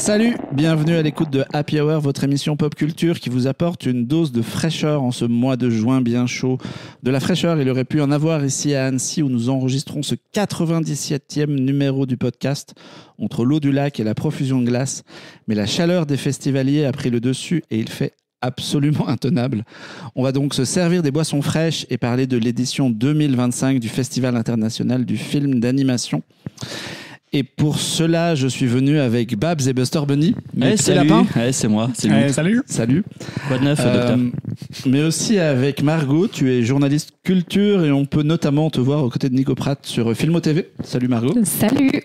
Salut, bienvenue à l'écoute de Happy Hour, votre émission pop culture qui vous apporte une dose de fraîcheur en ce mois de juin bien chaud. De la fraîcheur, il aurait pu en avoir ici à Annecy où nous enregistrons ce 97e numéro du podcast entre l'eau du lac et la profusion de glace. Mais la chaleur des festivaliers a pris le dessus et il fait absolument intenable. On va donc se servir des boissons fraîches et parler de l'édition 2025 du Festival international du film d'animation. Et pour cela, je suis venu avec Babs et Buster Bunny. Salut. C'est moi. Salut. Salut. Quoi de neuf, docteur? Mais aussi avec Margot, tu es journaliste culture et on peut notamment te voir aux côtés de Nico Pratt sur Filmo TV. Salut Margot. Salut.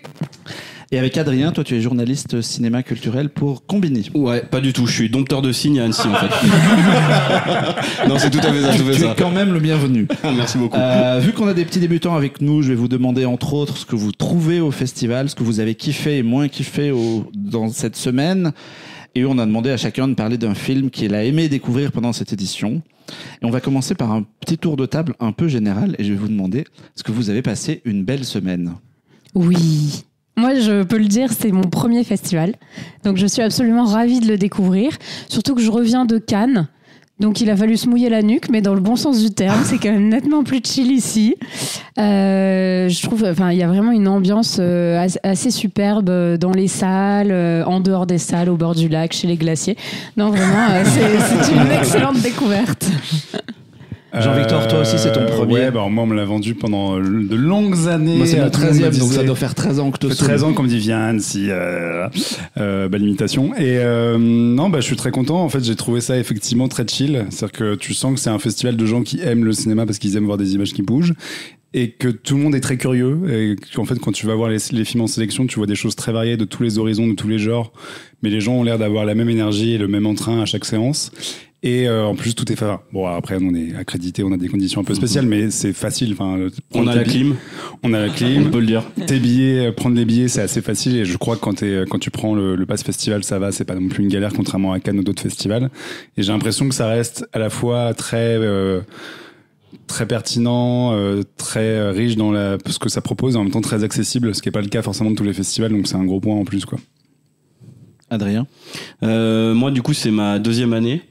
Et avec Adrien, toi tu es journaliste cinéma culturel pour Combini. Ouais, pas du tout, je suis dompteur de signes à Annecy en fait. Non, c'est tout à fait ça, tu es quand même le bienvenu. Merci beaucoup. Vu qu'on a des petits débutants avec nous, je vais vous demander entre autres ce que vous trouvez au festival, ce que vous avez kiffé et moins kiffé dans cette semaine. Et on a demandé à chacun de parler d'un film qu'il a aimé découvrir pendant cette édition. Et on va commencer par un petit tour de table un peu général et je vais vous demander est-ce que vous avez passé une belle semaine? Oui. Moi, je peux le dire, c'est mon premier festival. Donc, je suis absolument ravie de le découvrir. Surtout que je reviens de Cannes. Donc, il a fallu se mouiller la nuque, mais dans le bon sens du terme. C'est quand même nettement plus chill ici. Je trouve, il y a vraiment une ambiance assez superbe dans les salles, en dehors des salles, au bord du lac, chez les glaciers. Non, vraiment, c'est une excellente découverte. Jean-Victor, toi aussi, c'est ton premier. Ouais, moi, on me l'a vendu pendant de longues années. Moi, c'est mon 13e, donc ça doit faire 13 ans que je te souviens. 13 ans qu'on me dit, viens, Annecy, belle imitation. Et non, je suis très content. En fait, j'ai trouvé ça effectivement très chill. C'est-à-dire que tu sens que c'est un festival de gens qui aiment le cinéma parce qu'ils aiment voir des images qui bougent. Et que tout le monde est très curieux. Et qu'en fait, quand tu vas voir les films en sélection, tu vois des choses très variées de tous les horizons, de tous les genres. Mais les gens ont l'air d'avoir la même énergie et le même entrain à chaque séance. Et en plus, tout est fait. Bon, après, on est accrédité, on a des conditions un peu spéciales, mais c'est facile. On a la clim. On a la clim. On peut le dire. Tes billets, prendre les billets, c'est assez facile. Et je crois que quand tu prends le pass festival, ça va. C'est pas non plus une galère, contrairement à Cannes ou d'autres festivals. Et j'ai l'impression que ça reste à la fois très pertinent, très riche dans ce que ça propose, et en même temps très accessible, ce qui est pas le cas forcément de tous les festivals. Donc c'est un gros point en plus, quoi. Adrien. Moi, du coup, c'est ma deuxième année.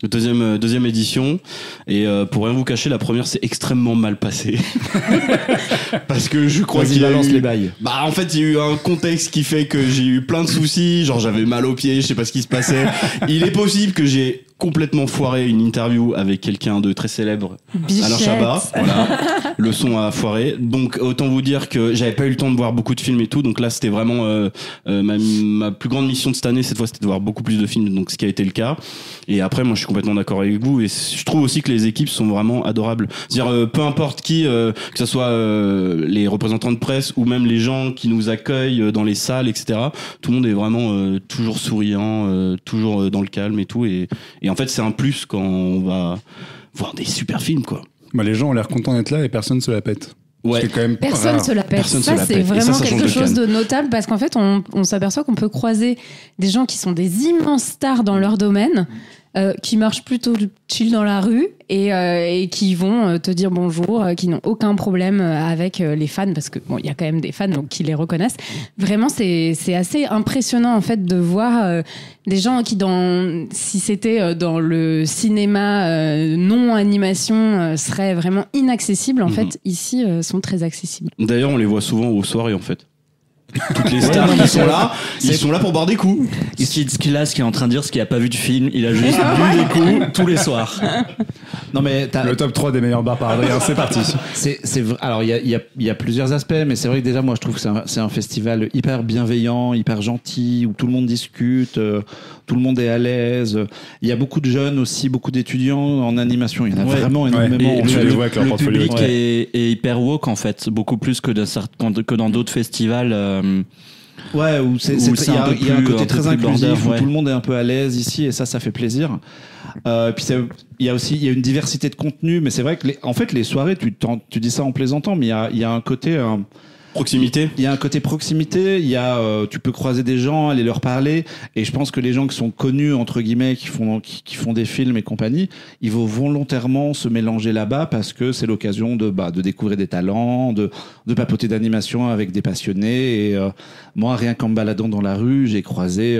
Deuxième édition, et pour rien vous cacher, la première s'est extrêmement mal passée. Parce que je crois qu'il balance les bails. En fait, il y a eu un contexte qui fait que j'ai eu plein de soucis, genre j'avais mal aux pieds, je sais pas ce qui se passait. Il est possible que j'ai complètement foiré une interview avec quelqu'un de très célèbre, Bichette. Alain Chabat. Voilà. Le son a foiré. Donc autant vous dire que j'avais pas eu le temps de voir beaucoup de films et tout. Donc là, c'était vraiment ma plus grande mission de cette année. Cette fois, c'était de voir beaucoup plus de films. Donc ce qui a été le cas. Et après, moi, je suis complètement d'accord avec vous. Et je trouve aussi que les équipes sont vraiment adorables. C'est-à-dire, peu importe qui, que ce soit les représentants de presse ou même les gens qui nous accueillent dans les salles, etc. Tout le monde est vraiment toujours souriant, toujours dans le calme et tout. Et en fait, c'est un plus quand on va voir des super films, quoi. Les gens ont l'air contents d'être là et personne se la pète. Ouais. C'est quand même Personne se la pète. Ça, c'est vraiment quelque chose de notable parce qu'en fait, on s'aperçoit qu'on peut croiser des gens qui sont des immenses stars dans leur domaine, qui marchent plutôt chill dans la rue et qui vont te dire bonjour, qui n'ont aucun problème avec les fans parce que il y a quand même des fans donc qui les reconnaissent. Vraiment, c'est assez impressionnant en fait de voir des gens qui si c'était dans le cinéma non animation seraient vraiment inaccessibles. En fait, ici sont très accessibles. D'ailleurs, on les voit souvent aux soirées en fait. Toutes les stars qui sont là, ils sont là pour boire des coups. Ce qui est en train de dire, ce qu'il a pas vu du film, il a juste bu des coups tous les soirs. Non mais le top 3 des meilleurs bars par Adrien, c'est parti. Alors il y a plusieurs aspects, mais c'est vrai que déjà moi je trouve que c'est un festival hyper bienveillant, hyper gentil, où tout le monde discute, tout le monde est à l'aise. Il y a beaucoup de jeunes aussi, beaucoup d'étudiants en animation. Il y en a vraiment énormément. Le public est hyper woke en fait, beaucoup plus que dans d'autres festivals. Ouais, où il y a un côté très inclusif, où tout le monde est un peu à l'aise ici, et ça fait plaisir. Puis il y a une diversité de contenu, mais c'est vrai que en fait les soirées, tu dis ça en plaisantant, mais il y a un côté Proximité. Il y a un côté proximité, il y a tu peux croiser des gens, aller leur parler, et je pense que les gens qui sont connus entre guillemets, qui font des films et compagnie, ils vont volontairement se mélanger là-bas parce que c'est l'occasion de découvrir des talents, de papoter d'animation avec des passionnés. Et moi, rien qu'en me baladant dans la rue, j'ai croisé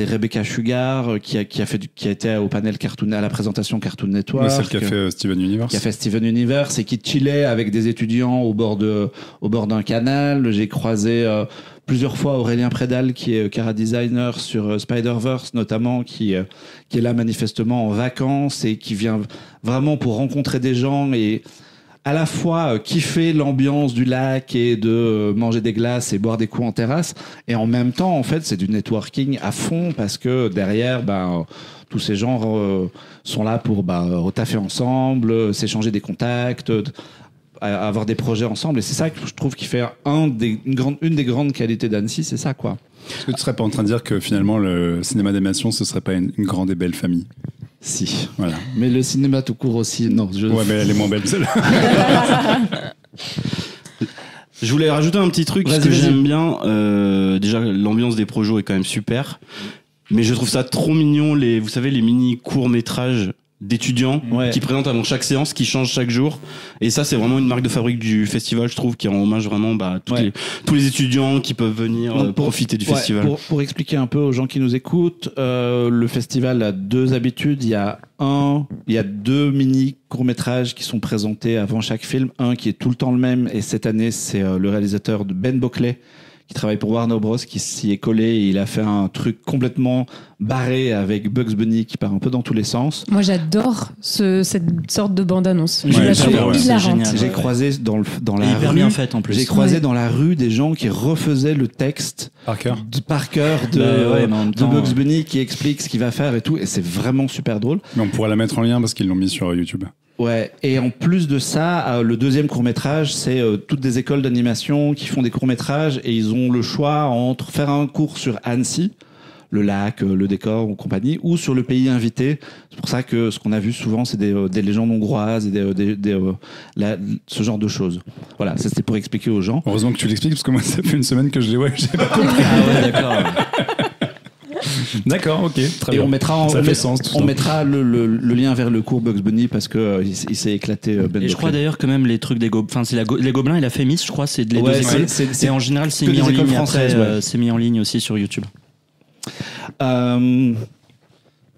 Rebecca Sugar qui a été au panel Cartoon, à la présentation Cartoon Network. Celle qui a fait Steven Universe. Qui a fait Steven Universe et qui chillait avec des étudiants au bord d'un canal. J'ai croisé plusieurs fois Aurélien Prédal qui est cara designer sur Spider-Verse notamment, qui est là manifestement en vacances et qui vient vraiment pour rencontrer des gens et à la fois kiffer l'ambiance du lac et de manger des glaces et boire des coups en terrasse, et en même temps, en fait, c'est du networking à fond parce que derrière, tous ces gens sont là pour retaffer ensemble, s'échanger des contacts, avoir des projets ensemble, et c'est ça que je trouve qui fait une des grandes qualités d'Annecy, c'est ça, quoi. Est-ce que tu serais pas en train de dire que finalement le cinéma d'animation ce serait pas une grande et belle famille? Si. Voilà. Mais le cinéma tout court aussi, non. Ouais, mais elle est moins belle celle-là. Je voulais rajouter un petit truc, parce que j'aime bien. Déjà, l'ambiance des projets est quand même super. Mais je trouve ça trop mignon, vous savez, les mini courts-métrages d'étudiants qui présentent avant chaque séance, qui changent chaque jour. Et ça, c'est vraiment une marque de fabrique du festival, je trouve, qui rend hommage vraiment tous les étudiants qui peuvent venir profiter du festival. Pour expliquer un peu aux gens qui nous écoutent, le festival a deux habitudes. Il y a deux mini courts-métrages qui sont présentés avant chaque film. Un qui est tout le temps le même, et cette année, c'est le réalisateur de Ben Bockley, qui travaille pour Warner Bros, qui s'y est collé, et il a fait un truc complètement barré avec Bugs Bunny qui part un peu dans tous les sens. Moi, j'adore cette sorte de bande-annonce. Je la trouve hilarante. J'ai croisé dans la hyper rue, bien fait, en plus. j'ai croisé dans la rue des gens qui refaisaient le texte par cœur de Bugs Bunny, qui explique ce qu'il va faire et tout, et c'est vraiment super drôle. Mais on pourra la mettre en lien parce qu'ils l'ont mis sur YouTube. Ouais, et en plus de ça, le deuxième court-métrage, c'est toutes des écoles d'animation qui font des courts-métrages, et ils ont le choix entre faire un cours sur Annecy, le lac, le décor ou compagnie, ou sur le pays invité. C'est pour ça que ce qu'on a vu souvent, c'est des légendes hongroises et ce genre de choses. Voilà, ça c'était pour expliquer aux gens. Heureusement que tu l'expliques, parce que moi ça fait une semaine que j'ai pas compris. Ah ouais, d'accord. D'accord, ok, très et bien. on mettra le lien vers le cours Bugs Bunny parce que il s'est éclaté. Ben Et je crois d'ailleurs que même les trucs des gobelins, c'est les gobelins, il a fait Miss, je crois, c'est les deux écoles. Et en général, c'est mis en ligne françaises. C'est mis en ligne aussi sur YouTube.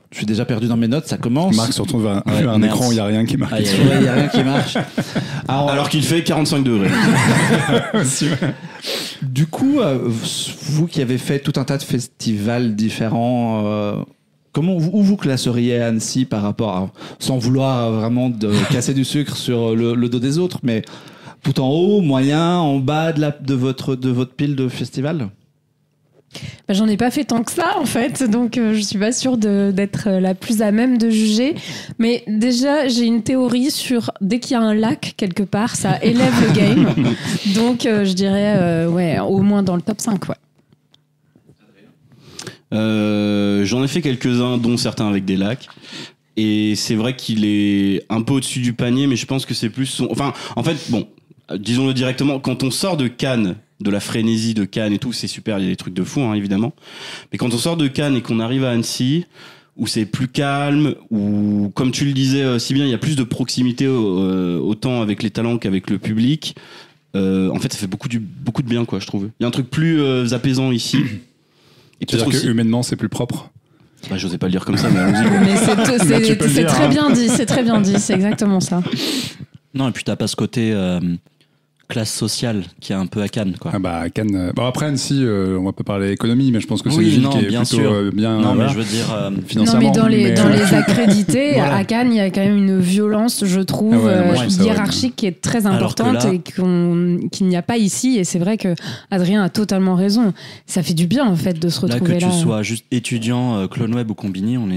Je suis déjà perdu dans mes notes, ça commence. Marc se retrouve vers un écran où il n'y a rien qui marche. Il n'y a rien qui marche. Alors qu'il fait 45 degrés. Du coup, vous qui avez fait tout un tas de festivals différents, où vous classeriez Annecy par rapport à, sans vouloir vraiment casser du sucre sur le dos des autres, mais tout en haut, moyen, en bas de votre pile de festival? J'en ai pas fait tant que ça en fait, donc je suis pas sûre d'être la plus à même de juger. Mais déjà, j'ai une théorie sur dès qu'il y a un lac quelque part, ça élève le game. Donc je dirais au moins dans le top 5. Ouais. J'en ai fait quelques-uns, dont certains avec des lacs. Et c'est vrai qu'il est un peu au-dessus du panier, mais je pense que c'est plus disons-le directement, quand on sort de Cannes, de la frénésie de Cannes et tout, c'est super, il y a des trucs de fou, hein, évidemment. Mais quand on sort de Cannes et qu'on arrive à Annecy, où c'est plus calme, où, comme tu le disais si bien, il y a plus de proximité autant avec les talents qu'avec le public, en fait, ça fait beaucoup de bien, quoi, je trouve. Il y a un truc plus apaisant ici. Et tu veux dire que humainement, c'est plus propre? J'osais pas le dire comme ça, mais allons-y. Mais c'est très bien dit, c'est très bien dit, c'est exactement ça. Non, et puis t'as pas ce côté classe sociale qui est un peu à Cannes, quoi. Ah à Cannes. Après Annecy, on va pas parler économie, mais je pense que c'est une ville qui est plutôt bien. Non, mais je veux dire financièrement. Non, mais dans les accrédités, voilà. À Cannes, il y a quand même une violence, je trouve, hiérarchique qui est très importante et qu'il n'y a pas ici. Et c'est vrai que Adrien a totalement raison. Ça fait du bien en fait de se retrouver là. Que tu sois juste étudiant, Clone Web ou Combini, on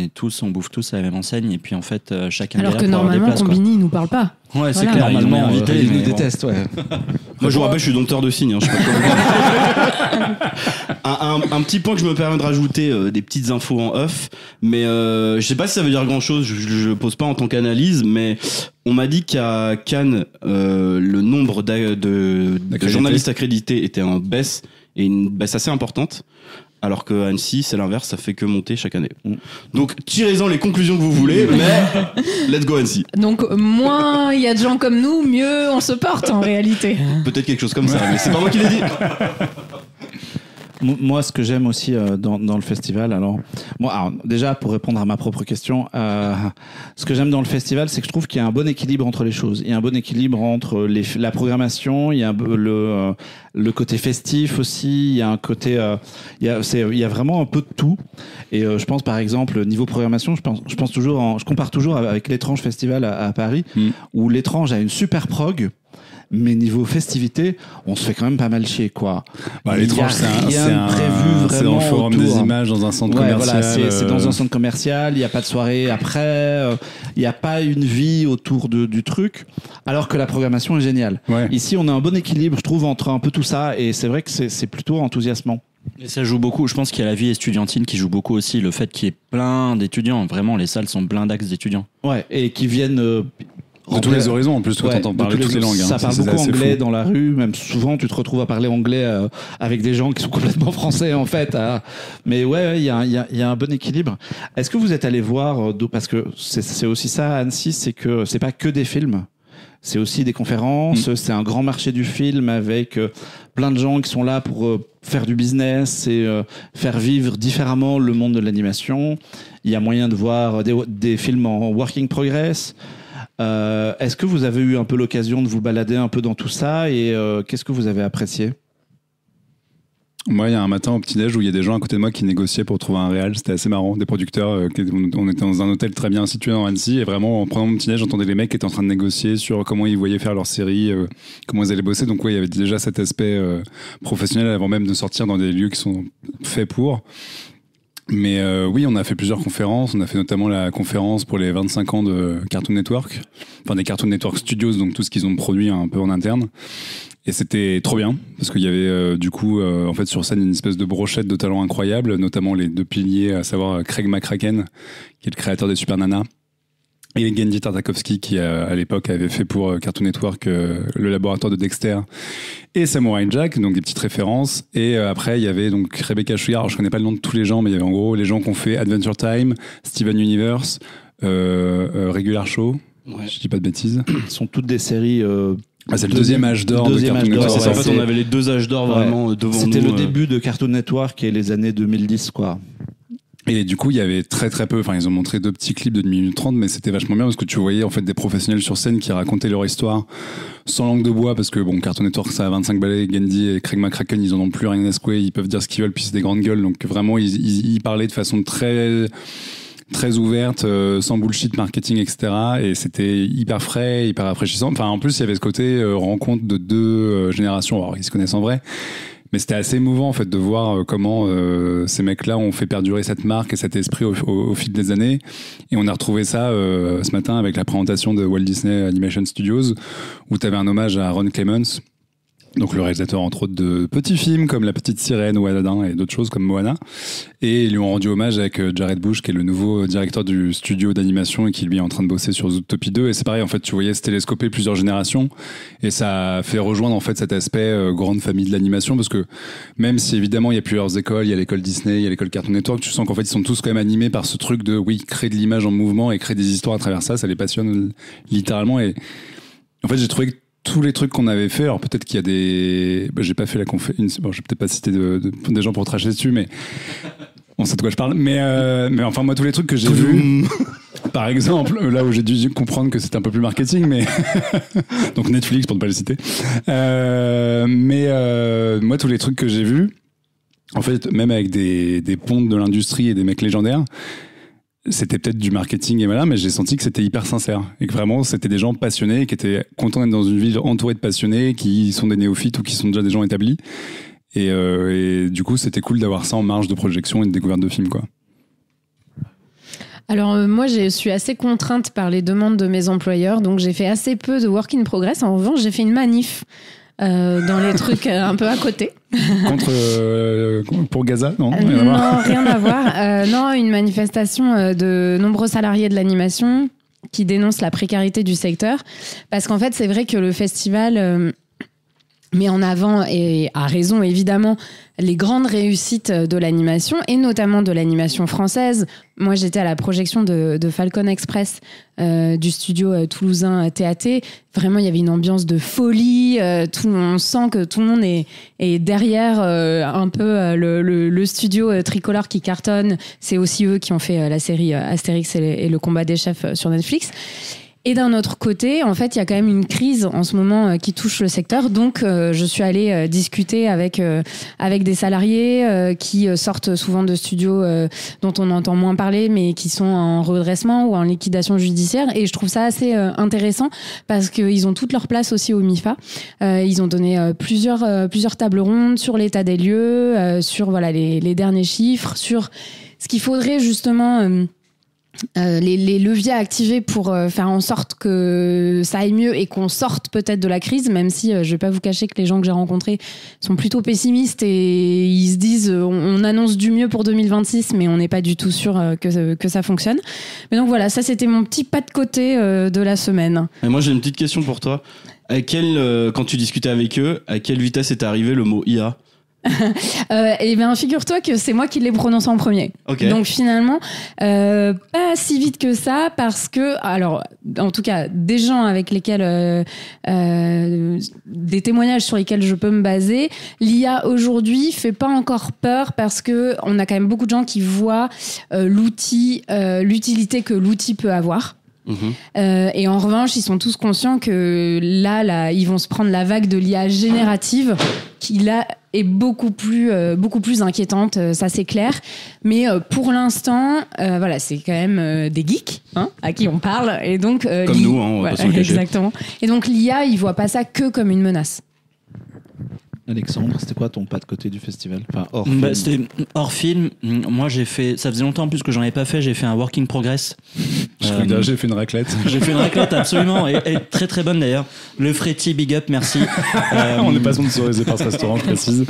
bouffe tous à la même enseigne, et puis en fait chacun. Alors que normalement Combini, il nous parle pas. Ouais, c'est clair, ils m'ont invité. Ils nous détestent, ouais. Moi, je vous rappelle, je suis dompteur de signes. Hein, je sais pas un petit point que je me permets de rajouter, des petites infos en off, mais je sais pas si ça veut dire grand-chose, je pose pas en tant qu'analyse, mais on m'a dit qu'à Cannes, le nombre de journalistes accrédités était en baisse, et une baisse assez importante. Alors qu'à Annecy, c'est l'inverse, ça fait que monter chaque année. Donc, tirez-en les conclusions que vous voulez, mais let's go Annecy. Donc, moins il y a de gens comme nous, mieux on se porte en réalité. Peut-être quelque chose comme ça, mais c'est pas moi qui l'ai dit. Moi, ce que j'aime aussi dans le festival, alors déjà pour répondre à ma propre question, ce que j'aime dans le festival, c'est que je trouve qu'il y a un bon équilibre entre les choses. Il y a un bon équilibre entre la programmation, il y a le côté festif aussi, il y a un côté, il y a vraiment un peu de tout. Et je pense par exemple niveau programmation, je pense toujours, je compare toujours avec l'Étrange Festival à Paris, où l'Étrange a une super prog. Mais niveau festivité, on se fait quand même pas mal chier, quoi. L'Étrange, c'est dans le forum des images, dans un centre commercial. Voilà, c'est dans un centre commercial, il n'y a pas de soirée après, il n'y a pas une vie autour du truc, alors que la programmation est géniale. Ouais. Ici, on a un bon équilibre, je trouve, entre un peu tout ça, et c'est vrai que c'est plutôt enthousiasmant. Et ça joue beaucoup, je pense qu'il y a la vie estudiantine qui joue beaucoup aussi, le fait qu'il y ait plein d'étudiants, vraiment, les salles sont blindées d'étudiants. Ouais, et qui viennent... de tous les horizons, en plus, toi, t'entends parler toutes les langues. Ça parle beaucoup anglais dans la rue, même souvent, tu te retrouves à parler anglais avec des gens qui sont complètement français, en fait. Mais ouais, il y a un bon équilibre. Est-ce que vous êtes allé voir, parce que c'est aussi ça, Annecy, c'est que c'est pas que des films. C'est aussi des conférences, c'est un grand marché du film avec plein de gens qui sont là pour faire du business et faire vivre différemment le monde de l'animation. Il y a moyen de voir des films en working progress. Est-ce que vous avez eu un peu l'occasion de vous balader un peu dans tout ça et qu'est-ce que vous avez apprécié ? Moi, il y a un matin au petit-déj où il y a des gens à côté de moi qui négociaient pour trouver un réal. C'était assez marrant. Des producteurs. On était dans un hôtel très bien situé dans Annecy et vraiment, en prenant mon petit-déj, j'entendais les mecs qui étaient en train de négocier sur comment ils voyaient faire leur série, comment ils allaient bosser. Donc, ouais, il y avait déjà cet aspect professionnel avant même de sortir dans des lieux qui sont faits pour. Mais oui, on a fait plusieurs conférences. On a fait notamment la conférence pour les 25 ans de Cartoon Network. Enfin, des Cartoon Network Studios, donc tout ce qu'ils ont produit un peu en interne. Et c'était trop bien, parce qu'il y avait du coup, en fait, sur scène, une espèce de brochette de talents incroyables, notamment les deux piliers, à savoir Craig McCracken, qui est le créateur des Super Nana, et Genndy Tartakovsky, qui à l'époque avait fait pour Cartoon Network le laboratoire de Dexter et Samurai Jack, donc des petites références. Et après, il y avait donc Rebecca Sugar. Alors, je connais pas le nom de tous les gens, mais il y avait en gros les gens qui ont fait Adventure Time, Steven Universe, Regular Show. Ouais. Je dis pas de bêtises. Ce sont toutes des séries. C'est le deuxième âge d'or de Cartoon Network. En fait, on avait les deux âges d'or vraiment devant nous. C'était le début de Cartoon Network et les années 2010, quoi. Et du coup, il y avait très très peu, enfin ils ont montré 2 petits clips de 1 minute 30, mais c'était vachement bien parce que tu voyais en fait des professionnels sur scène qui racontaient leur histoire sans langue de bois, parce que bon, Cartoon Network ça a 25 balais, Genndy et Craig McCracken ils en ont plus rien à secouer, ils peuvent dire ce qu'ils veulent puis c'est des grandes gueules, donc vraiment ils parlaient de façon très ouverte, sans bullshit marketing, etc. Et c'était hyper frais, hyper rafraîchissant. Enfin, en plus, il y avait ce côté rencontre de 2 générations. Alors, ils se connaissent en vrai. Mais c'était assez émouvant, en fait, de voir comment ces mecs-là ont fait perdurer cette marque et cet esprit au fil des années. Et on a retrouvé ça ce matin avec la présentation de Walt Disney Animation Studios, où tu avais un hommage à Ron Clements, donc le réalisateur entre autres de petits films comme La Petite Sirène ou Aladdin et d'autres choses comme Moana, et ils lui ont rendu hommage avec Jared Bush qui est le nouveau directeur du studio d'animation et qui lui est en train de bosser sur Zootopie 2, et c'est pareil en fait, tu voyais se télescoper plusieurs générations et ça a fait rejoindre en fait cet aspect grande famille de l'animation, parce que même si évidemment il y a plusieurs écoles, il y a l'école Disney, il y a l'école Cartoon Network, tu sens qu'en fait ils sont tous quand même animés par ce truc de créer de l'image en mouvement et créer des histoires à travers ça les passionne littéralement. Et en fait j'ai trouvé que tous les trucs qu'on avait fait, alors peut-être qu'il y a des... j'ai pas fait la conférence, bon, je vais peut-être pas citer des gens pour tracher dessus, mais on sait de quoi je parle, mais enfin moi tous les trucs que j'ai vus, par exemple, là où j'ai dû comprendre que c'était un peu plus marketing, mais donc Netflix pour ne pas le citer, moi tous les trucs que j'ai vus, en fait même avec des pontes de l'industrie et des mecs légendaires, c'était peut-être du marketing et voilà, mais j'ai senti que c'était hyper sincère et que vraiment c'était des gens passionnés qui étaient contents d'être dans une ville entourée de passionnés qui sont des néophytes ou qui sont déjà des gens établis, et du coup c'était cool d'avoir ça en marge de projection et de découverte de films, quoi. Alors moi, je suis assez contrainte par les demandes de mes employeurs, donc j'ai fait assez peu de work in progress. En revanche, j'ai fait une manif dans les trucs un peu à côté. Pour Gaza, non? Rien à voir. Non, une manifestation de nombreux salariés de l'animation qui dénoncent la précarité du secteur. Parce qu'en fait, c'est vrai que le festival met en avant, et à raison évidemment, les grandes réussites de l'animation, et notamment de l'animation française. Moi, j'étais à la projection de Falcon Express du studio toulousain TAT. Vraiment, il y avait une ambiance de folie. On sent que tout le monde est derrière un peu le studio tricolore qui cartonne. C'est aussi eux qui ont fait la série Astérix et le combat des chefs sur Netflix. Et d'un autre côté, en fait, il y a quand même une crise en ce moment qui touche le secteur. Donc, je suis allée discuter avec des salariés qui sortent souvent de studios dont on entend moins parler, mais qui sont en redressement ou en liquidation judiciaire. Et je trouve ça assez intéressant parce qu'ils ont toute leur place aussi au MIFA. Ils ont donné plusieurs tables rondes sur l'état des lieux, sur les derniers chiffres, sur ce qu'il faudrait justement... les leviers à activer pour faire en sorte que ça aille mieux et qu'on sorte peut-être de la crise, même si je vais pas vous cacher que les gens que j'ai rencontrés sont plutôt pessimistes et ils se disent on annonce du mieux pour 2026 mais on n'est pas du tout sûr que ça fonctionne. Mais donc voilà, ça c'était mon petit pas de côté de la semaine. Et moi j'ai une petite question pour toi. Quand tu discutais avec eux, à quelle vitesse est arrivé le mot IA? Et bien figure-toi que c'est moi qui l'ai prononcé en premier. Okay. Donc finalement pas si vite que ça, parce que alors en tout cas des gens avec lesquels des témoignages sur lesquels je peux me baser, l'IA aujourd'hui fait pas encore peur parce que on a quand même beaucoup de gens qui voient l'utilité que l'outil peut avoir. Et en revanche, ils sont tous conscients que là, ils vont se prendre la vague de l'IA générative qui là est beaucoup plus inquiétante, ça c'est clair. Mais pour l'instant, c'est quand même des geeks à qui on parle, et donc comme nous, on va pas se le cacher. Exactement. Et donc l'IA, ils voient pas ça que comme une menace. Alexandre, c'était quoi ton pas de côté du festival? Enfin, hors film. C'était hors film. Moi, ça faisait longtemps en plus que j'en avais pas fait. J'ai fait un work in progress. J'ai fait une raclette. J'ai fait une raclette, absolument, et très très bonne d'ailleurs. Le Freddy, big up, merci. On n'est pas sponsorisé par ce restaurant, je précise.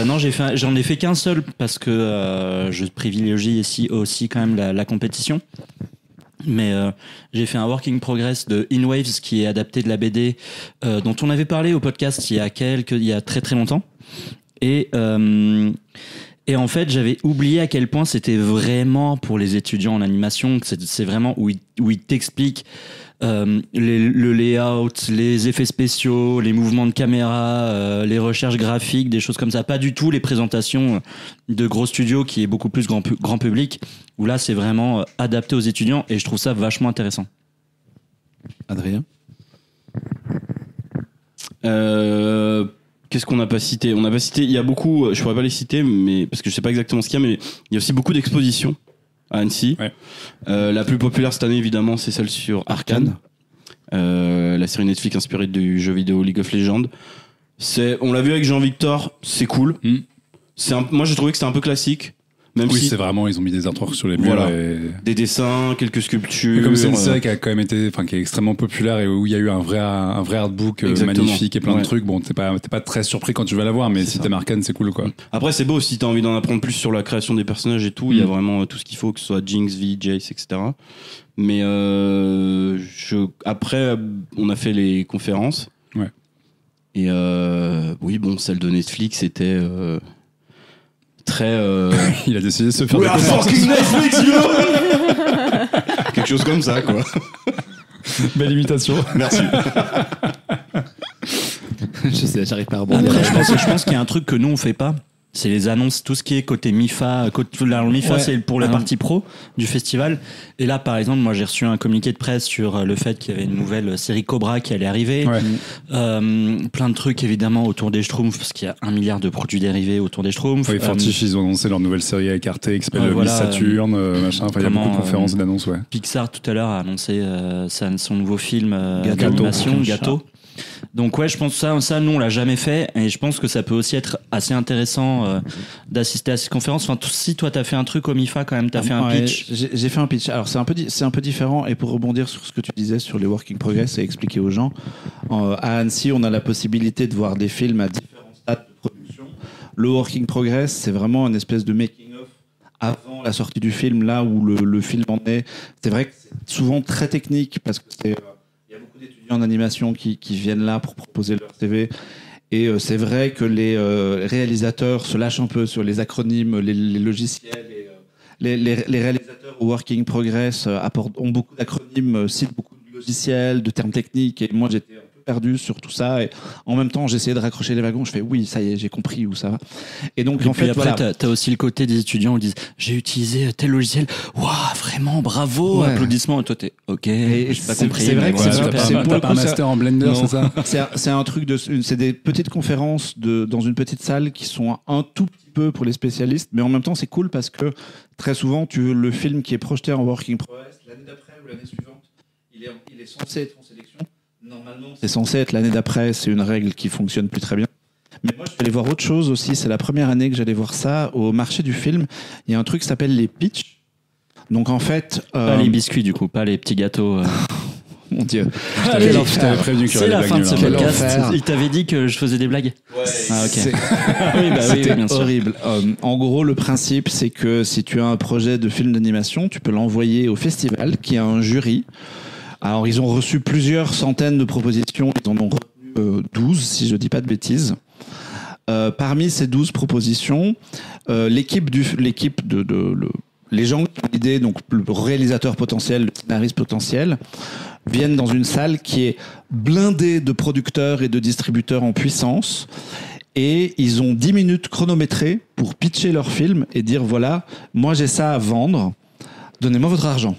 Non, j'en ai fait qu'un seul parce que je privilégie ici aussi quand même la compétition. Mais j'ai fait un working progress de In Waves qui est adapté de la BD dont on avait parlé au podcast il y a très très longtemps. Et en fait, j'avais oublié à quel point c'était vraiment pour les étudiants en animation, que c'est vraiment où il t'explique le layout, les effets spéciaux, les mouvements de caméra, les recherches graphiques, des choses comme ça. Pas du tout les présentations de gros studios qui est beaucoup plus grand public, où là c'est vraiment adapté aux étudiants, et je trouve ça vachement intéressant. Adrien? Qu'est-ce qu'on n'a pas cité? On n'a pas cité, il y a beaucoup, je pourrais pas les citer, mais parce que je sais pas exactement ce qu'il y a, mais il y a aussi beaucoup d'expositions à Annecy. Ouais. La plus populaire cette année, évidemment, c'est celle sur Arcane, la série Netflix inspirée du jeu vidéo League of Legends. On l'a vu avec Jean-Victor, c'est cool. Moi, j'ai trouvé que c'était un peu classique. Même si c'est vraiment, ils ont mis des artworks sur les murs. Voilà. Des dessins, quelques sculptures. Mais comme c'est une série qui a quand même été, qui est extrêmement populaire et où il y a eu un vrai artbook magnifique et plein de trucs. Bon, t'es pas très surpris quand tu vas la voir, mais si t'aimes Arcane, c'est cool, quoi. Après, c'est beau si t'as envie d'en apprendre plus sur la création des personnages et tout. Il y a vraiment tout ce qu'il faut, que ce soit Jinx, V, Jace, etc. Mais après, on a fait les conférences. Ouais. Et oui, bon, celle de Netflix était très. Il a décidé de se faire. We are fucking Netflix, you know. Quelque chose comme ça, quoi. Belle imitation. Merci. J'arrive pas à rebondir. Après, je pense qu'il y a un truc que nous on fait pas. C'est les annonces, tout ce qui est côté MIFA. Le MIFA, c'est pour la partie pro du festival. Et là, par exemple, moi, j'ai reçu un communiqué de presse sur le fait qu'il y avait une nouvelle série Cobra qui allait arriver. Ouais. Plein de trucs, évidemment, autour des Schtroumpfs, parce qu'il y a 1 milliard de produits dérivés autour des Schtroumpfs. Oui, Fortiche, ils ont annoncé leur nouvelle série avec Arte, qui s'appelle Miss Saturn, machin. Enfin, il y a beaucoup de conférences et d'annonces, ouais. Pixar, tout à l'heure, a annoncé son nouveau film d'animation, Gâteau. Donc ouais, je pense que ça nous on l'a jamais fait et je pense que ça peut aussi être assez intéressant d'assister à cette conférence. Enfin, si toi t'as fait un truc au MIFA quand même, t'as fait un pitch. J'ai fait un pitch. Alors c'est un peu différent et pour rebondir sur ce que tu disais sur les working progress et expliquer aux gens, à Annecy on a la possibilité de voir des films à différents stades de production. Le working progress c'est vraiment une espèce de making of avant la sortie du film, là où le film en est. C'est vrai que c'est souvent très technique parce que il y a beaucoup d'étudiants en animation qui viennent là pour proposer leur CV. Et c'est vrai que les réalisateurs se lâchent un peu sur les acronymes, les logiciels. Et, les réalisateurs au Working Progress ont beaucoup d'acronymes, citent beaucoup de logiciels, de termes techniques. Et moi, j'étais un peu perdu sur tout ça. Et en même temps, j'essayais de raccrocher les wagons. Je fais oui, ça y est, j'ai compris où ça va. Et donc, et en fait, après, t'as aussi le côté des étudiants où ils disent j'ai utilisé tel logiciel. Waouh, vraiment, bravo, applaudissements. Et toi, t'es ok. J'ai pas compris. C'est vrai que c'est pas un master en Blender, c'est ça. C'est un truc c'est des petites conférences dans une petite salle qui sont un tout petit peu pour les spécialistes, mais en même temps, c'est cool parce que très souvent, le film qui est projeté en Working Progress l'année d'après ou l'année suivante, il est censé être en sélection. Normalement, c'est censé être l'année d'après, c'est une règle qui fonctionne plus très bien. Mais moi, je vais aller voir autre chose aussi. C'est la première année que j'allais voir ça au marché du film. Il y a un truc qui s'appelle les pitchs. Donc en fait, pas les biscuits du coup, pas les petits gâteaux. Mon Dieu. Je t'avais prévenu qu'il y c'est aurait la fin de ce podcast. L'enfer. Il t'avait dit que je faisais des blagues. Ouais. Ah ok. C'était bien sûr. horrible. En gros, le principe, c'est que si tu as un projet de film d'animation, tu peux l'envoyer au festival qui a un jury. Alors, ils ont reçu plusieurs centaines de propositions. Ils en ont retenu 12, si je dis pas de bêtises. Parmi ces 12 propositions, l'équipe les gens qui ont l'idée, donc le réalisateur potentiel, le scénariste potentiel, viennent dans une salle qui est blindée de producteurs et de distributeurs en puissance. Et ils ont 10 minutes chronométrées pour pitcher leur film et dire voilà, moi j'ai ça à vendre, donnez-moi votre argent.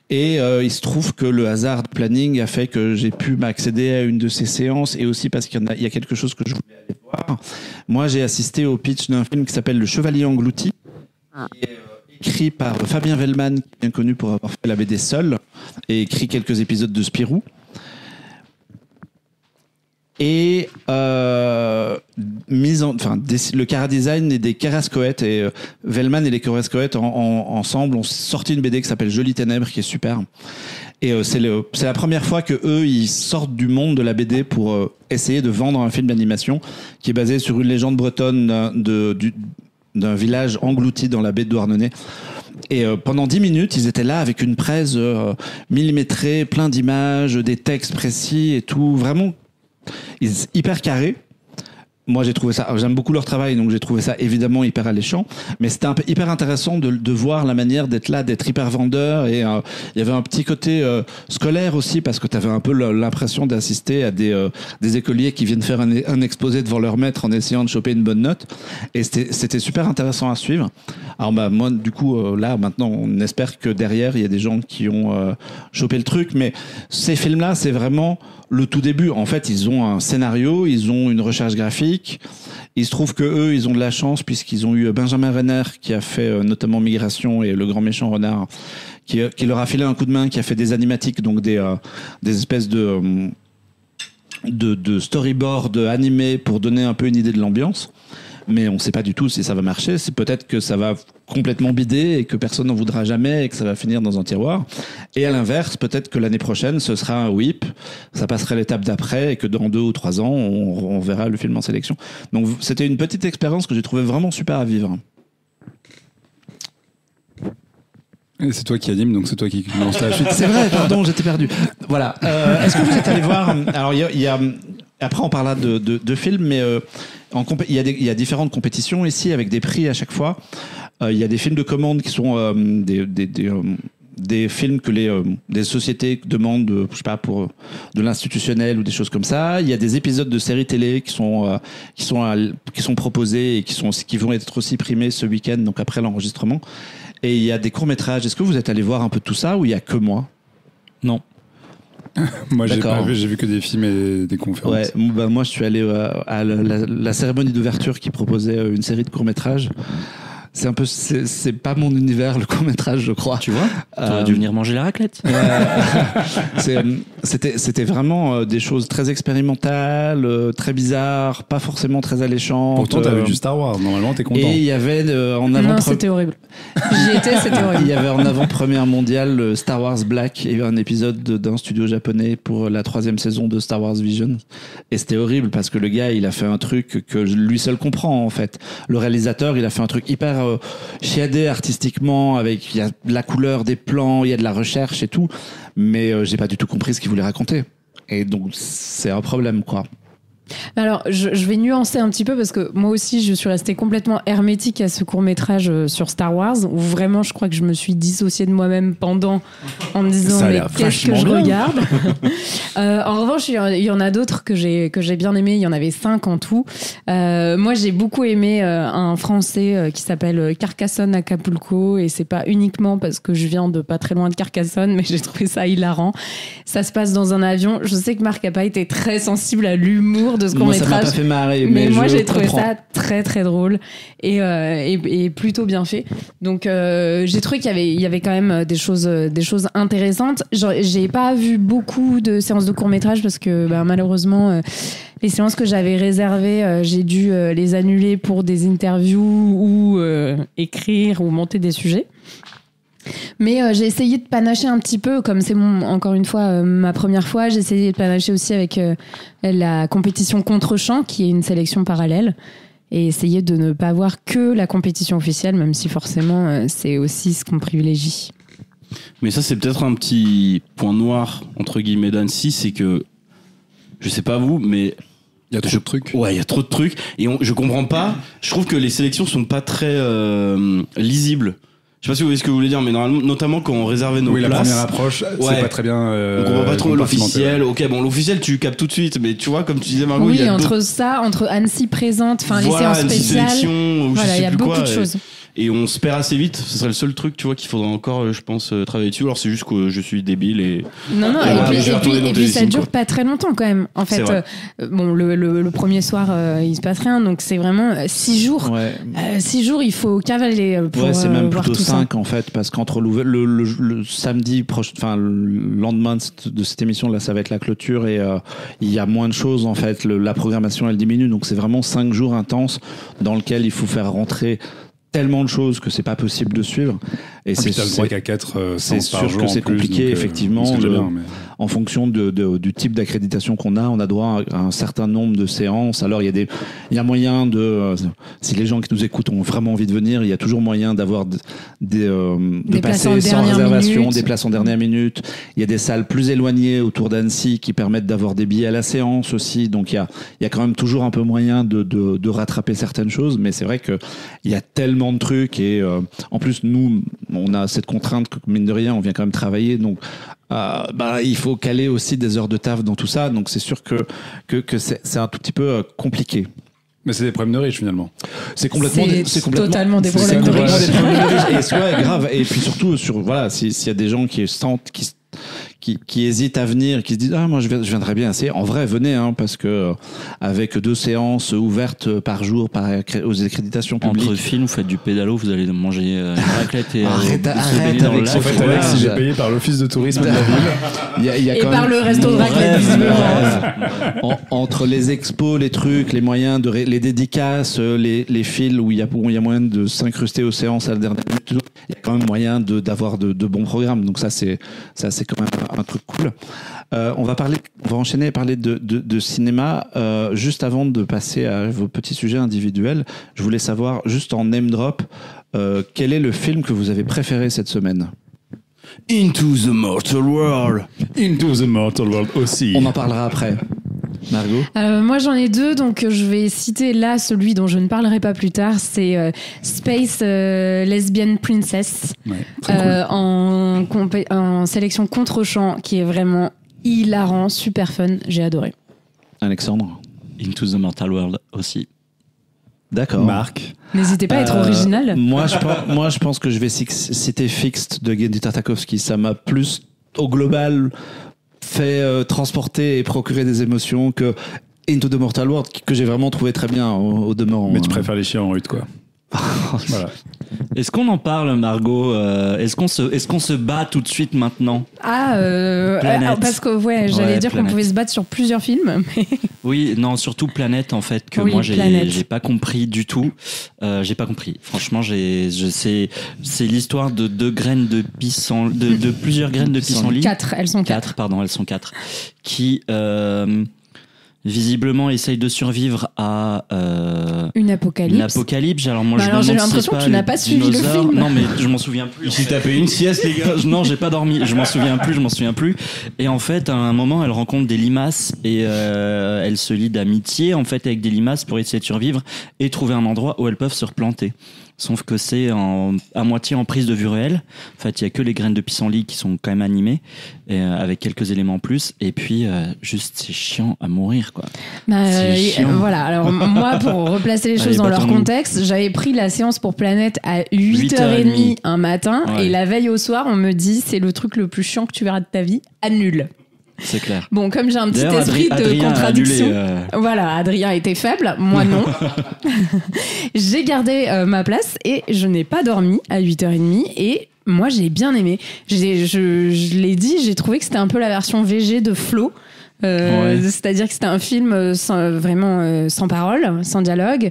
Et il se trouve que le hasard de planning a fait que j'ai pu m'accéder à une de ces séances et aussi parce qu'il y a quelque chose que je voulais aller voir. Moi, j'ai assisté au pitch d'un film qui s'appelle Le Chevalier Englouti, qui est écrit par Fabien Vellman, qui est bien connu pour avoir fait la BD Seul et écrit quelques épisodes de Spirou. Et le chara-design et des carascoètes et Vellman et les carascoètes ensemble ont sorti une BD qui s'appelle Jolies Ténèbres qui est super. Et c'est la première fois que eux ils sortent du monde de la BD pour essayer de vendre un film d'animation qui est basé sur une légende bretonne d'un village englouti dans la baie de Douarnenez. Et pendant 10 minutes, ils étaient là avec une presse millimétrée, plein d'images, des textes précis et tout, vraiment hyper carré. Moi, j'ai trouvé ça. J'aime beaucoup leur travail, donc j'ai trouvé ça évidemment hyper alléchant. Mais c'était hyper intéressant de voir la manière d'être là, d'être hyper vendeur. Et il y avait un petit côté scolaire aussi, parce que tu avais un peu l'impression d'assister à des écoliers qui viennent faire un exposé devant leur maître en essayant de choper une bonne note. Et c'était super intéressant à suivre. Alors moi, du coup, là, maintenant, on espère que derrière, il y a des gens qui ont chopé le truc. Mais ces films-là, c'est vraiment le tout début. En fait, ils ont un scénario, ils ont une recherche graphique. Il se trouve que eux, ils ont de la chance puisqu'ils ont eu Benjamin Renner qui a fait notamment Migration et Le Grand Méchant Renard, qui leur a filé un coup de main, qui a fait des animatiques, donc des espèces de storyboard animés pour donner un peu une idée de l'ambiance. Mais on ne sait pas du tout si ça va marcher. C'est peut-être que ça va complètement bider et que personne n'en voudra jamais et que ça va finir dans un tiroir. Et à l'inverse, peut-être que l'année prochaine, ce sera un whip, ça passerait l'étape d'après et que dans 2 ou 3 ans, on verra le film en sélection. Donc c'était une petite expérience que j'ai trouvé vraiment super à vivre. Et c'est toi qui anime, donc c'est toi qui lance la suite. C'est vrai, pardon, j'étais perdu. Voilà. Est-ce que vous êtes allé voir... Alors, il y a après, on parlera de films, mais il y a différentes compétitions ici avec des prix à chaque fois. Il y a des films de commande qui sont des films que des sociétés demandent, je sais pas, pour de l'institutionnel ou des choses comme ça. Il y a des épisodes de séries télé qui sont proposés et qui vont être aussi primés ce week-end, donc après l'enregistrement. Et il y a des courts-métrages. Est-ce que vous êtes allé voir un peu tout ça ou il y a que moi? Non. Moi, j'ai vu que des films et des conférences. Ouais, moi, je suis allé à la cérémonie d'ouverture qui proposait une série de courts-métrages. c'est un peu, c'est pas mon univers, le court-métrage, je crois. Tu vois, t'aurais dû venir manger la raclette. C'était vraiment des choses très expérimentales, très bizarres, pas forcément très alléchantes. Pourtant, t'as vu du Star Wars, normalement, t'es content. Et il y avait en avant. Non, c'était horrible. J'y étais, c'était horrible. Il y avait en avant-première mondiale Star Wars Black, et un épisode d'un studio japonais pour la 3e saison de Star Wars Vision. Et c'était horrible parce que le gars, il a fait un truc que lui seul comprend, en fait. Le réalisateur, il a fait un truc hyper chiadé artistiquement, avec il y a de la couleur des plans, il y a de la recherche et tout, mais j'ai pas du tout compris ce qu'il voulait raconter. Et donc c'est un problème, quoi. Alors, je vais nuancer un petit peu parce que moi aussi, je suis restée complètement hermétique à ce court-métrage sur Star Wars où vraiment, je crois que je me suis dissociée de moi-même pendant en me disant mais qu'est-ce que je regarde. En revanche, il y en a d'autres que j'ai bien aimé. Il y en avait 5 en tout. Moi, j'ai beaucoup aimé un Français qui s'appelle Carcassonne Acapulco et c'est pas uniquement parce que je viens de pas très loin de Carcassonne, mais j'ai trouvé ça hilarant. Ça se passe dans un avion. Je sais que Marc a pas été très sensible à l'humour de ce court-métrage. Moi, ça m'a pas fait marrer, mais moi, j'ai trouvé ça très très drôle et plutôt bien fait. Donc, j'ai trouvé qu'il y avait quand même des choses intéressantes. J'ai pas vu beaucoup de séances de court-métrage parce que malheureusement, les séances que j'avais réservées, j'ai dû les annuler pour des interviews ou écrire ou monter des sujets. Mais j'ai essayé de panacher un petit peu, comme c'est encore une fois ma première fois, j'ai essayé de panacher aussi avec la compétition contre-champ, qui est une sélection parallèle, et essayer de ne pas voir que la compétition officielle, même si forcément c'est aussi ce qu'on privilégie. Mais ça, c'est peut-être un petit point noir, entre guillemets, d'Annecy, c'est que, je sais pas vous, mais... Il y a trop de trucs. Ouais, il y a trop de trucs, et je comprends pas, je trouve que les sélections sont pas très lisibles. Je sais pas si vous voyez ce que vous voulez dire, mais notamment quand on réservait nos places. Oui, la première approche, c'est pas très bien. On comprend pas trop l'officiel. Ok, bon, l'officiel, tu captes tout de suite, mais tu vois, comme tu disais, Margot, oui, il y a entre Annecy présente, enfin, voilà, les séances spéciales. Voilà, il y a beaucoup de choses. Et on se perd assez vite. Ce serait le seul truc, tu vois, qu'il faudra encore, je pense, travailler dessus. Alors c'est juste que je suis débile et. Non, et puis ça dure pas très longtemps quand même. En fait, bon, le premier soir, il se passe rien, donc c'est vraiment 6 jours. Ouais. 6 jours, il faut cavaler pour c'est même voir plutôt tout 5 ça. en fait, parce qu'entre le samedi proche, enfin le lendemain de cette émission là, ça va être la clôture et il y a moins de choses en fait. La programmation elle diminue, donc c'est vraiment 5 jours intenses dans lesquels il faut faire rentrer tellement de choses que c'est pas possible de suivre. Et c'est le droit qu'à 4 c'est sûr que c'est compliqué, donc, effectivement. En fonction du type d'accréditation qu'on a, on a droit à un certain nombre de séances. Alors il y a moyen de, si les gens qui nous écoutent ont vraiment envie de venir, il y a toujours moyen d'avoir de passer sans réservation, des places en dernière minute. Il y a des salles plus éloignées autour d'Annecy qui permettent d'avoir des billets à la séance aussi. Donc il y a quand même toujours un peu moyen de rattraper certaines choses. Mais c'est vrai que il y a tellement de trucs et en plus nous on a cette contrainte que mine de rien on vient quand même travailler, donc il faut caler aussi des heures de taf dans tout ça, donc c'est sûr que c'est un tout petit peu compliqué. Mais c'est des problèmes de riches finalement. C'est totalement des problèmes de riches. Et ouais, grave. Et puis surtout s'il y a des gens qui sentent qui hésitent à venir, qui se disent moi je viendrais bien essayer. En vrai, venez parce que avec 2 séances ouvertes par jour aux accréditations publiques. Entre films, vous faites du pédalo, vous allez manger une raclette et arrête avec ça. En fait, Alex, j'ai payé par l'office de tourisme de la ville. Et par le resto de raclette. Entre les expos, les trucs, les moyens les dédicaces, les fils où il y a moyen de s'incruster aux séances à la dernière minute, il y a quand même moyen d'avoir de bons programmes. Donc ça c'est quand même un truc cool. On va enchaîner et parler de cinéma. Juste avant de passer à vos petits sujets individuels, je voulais savoir, juste en name drop, quel est le film que vous avez préféré cette semaine? Into the Mortal World. Into the Mortal World aussi. On en parlera après. Margot? Moi j'en ai 2, donc je vais citer là celui dont je ne parlerai pas plus tard, c'est Space Lesbian Princess, cool. en sélection contre-champ, qui est vraiment hilarant, super fun, j'ai adoré. Alexandre? Into the Mortal World aussi. D'accord. Marc? N'hésitez pas à être original. Moi je pense que je vais citer Fixed de Genndy Tartakovsky. Ça m'a plus au global fait transporter et procurer des émotions que Into the Mortal World, que j'ai vraiment trouvé très bien au demeurant. Mais tu préfères les chiens en rut, quoi. Voilà. Est-ce qu'on en parle, Margot? Est-ce qu'on se bat tout de suite maintenant? Parce que j'allais dire qu'on pouvait se battre sur plusieurs films. Mais... Oui, non, surtout Planète en fait que moi j'ai pas compris du tout. J'ai pas compris. Franchement, c'est l'histoire de de plusieurs graines de pissenlit. 4, elles sont 4. Pardon, elles sont 4 qui visiblement essaye de survivre à une apocalypse. Alors moi, j'ai l'impression que tu n'as pas suivi le film. Non, mais je m'en souviens plus. J'ai tapé une sieste, les gars. Non, j'ai pas dormi. Je m'en souviens plus. Et en fait, à un moment, elle rencontre des limaces et elle se lie d'amitié en fait avec des limaces pour essayer de survivre et trouver un endroit où elles peuvent se replanter. Sauf que c'est à moitié en prise de vue réelle. En fait, il y a que les graines de pissenlit qui sont quand même animées, avec quelques éléments en plus. Et puis, juste, c'est chiant à mourir, quoi. C'est chiant. Voilà. Alors, moi, pour replacer les choses dans leur contexte, j'avais pris la séance pour Planète à 8h30 un matin. Ouais. Et la veille au soir, on me dit, c'est le truc le plus chiant que tu verras de ta vie. Annule. C'est clair. Bon, comme j'ai un petit esprit de contradiction, voilà, Adrien était faible, moi non. J'ai gardé ma place et je n'ai pas dormi à 8h30 et moi j'ai bien aimé. Je l'ai dit, j'ai trouvé que c'était un peu la version VG de Flow. C'est-à-dire que c'était un film sans parole, sans dialogue,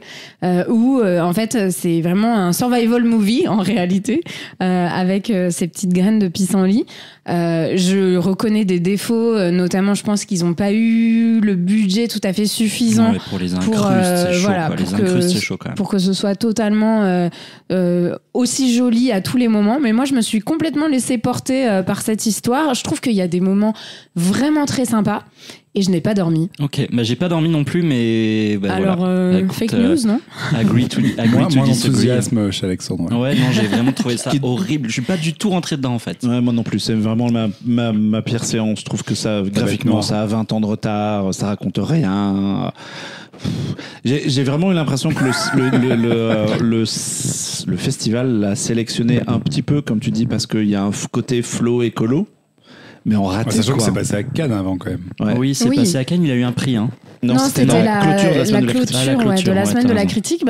où en fait c'est vraiment un survival movie en réalité, avec ces petites graines de pissenlit. Je reconnais des défauts, notamment je pense qu'ils n'ont pas eu le budget tout à fait suffisant pour les incrustes, c'est chaud, voilà, les incrustes, c'est chaud quand même. Pour que ce soit totalement aussi joli à tous les moments. Mais moi je me suis complètement laissée porter par cette histoire. Je trouve qu'il y a des moments vraiment très sympas. Et je n'ai pas dormi. Ok, j'ai pas dormi non plus, mais alors voilà. Fake news, non? Agree to moi l'enthousiasme chez Alexandre. Ouais, non, j'ai vraiment trouvé ça horrible. Je suis pas du tout rentré dedans en fait. Ouais, moi non plus. C'est vraiment ma pire séance. Je trouve que ça, graphiquement, ça a 20 ans de retard, ça raconte rien. J'ai vraiment eu l'impression que le festival l'a sélectionné un petit peu, comme tu dis, parce qu'il y a un côté flow écolo. Mais on raté, sachant quoi. que c'est passé à Cannes avant quand même. Ouais. Oui, c'est passé à Cannes, il a eu un prix. Hein. Non, c'était la clôture de la semaine de la semaine de la critique.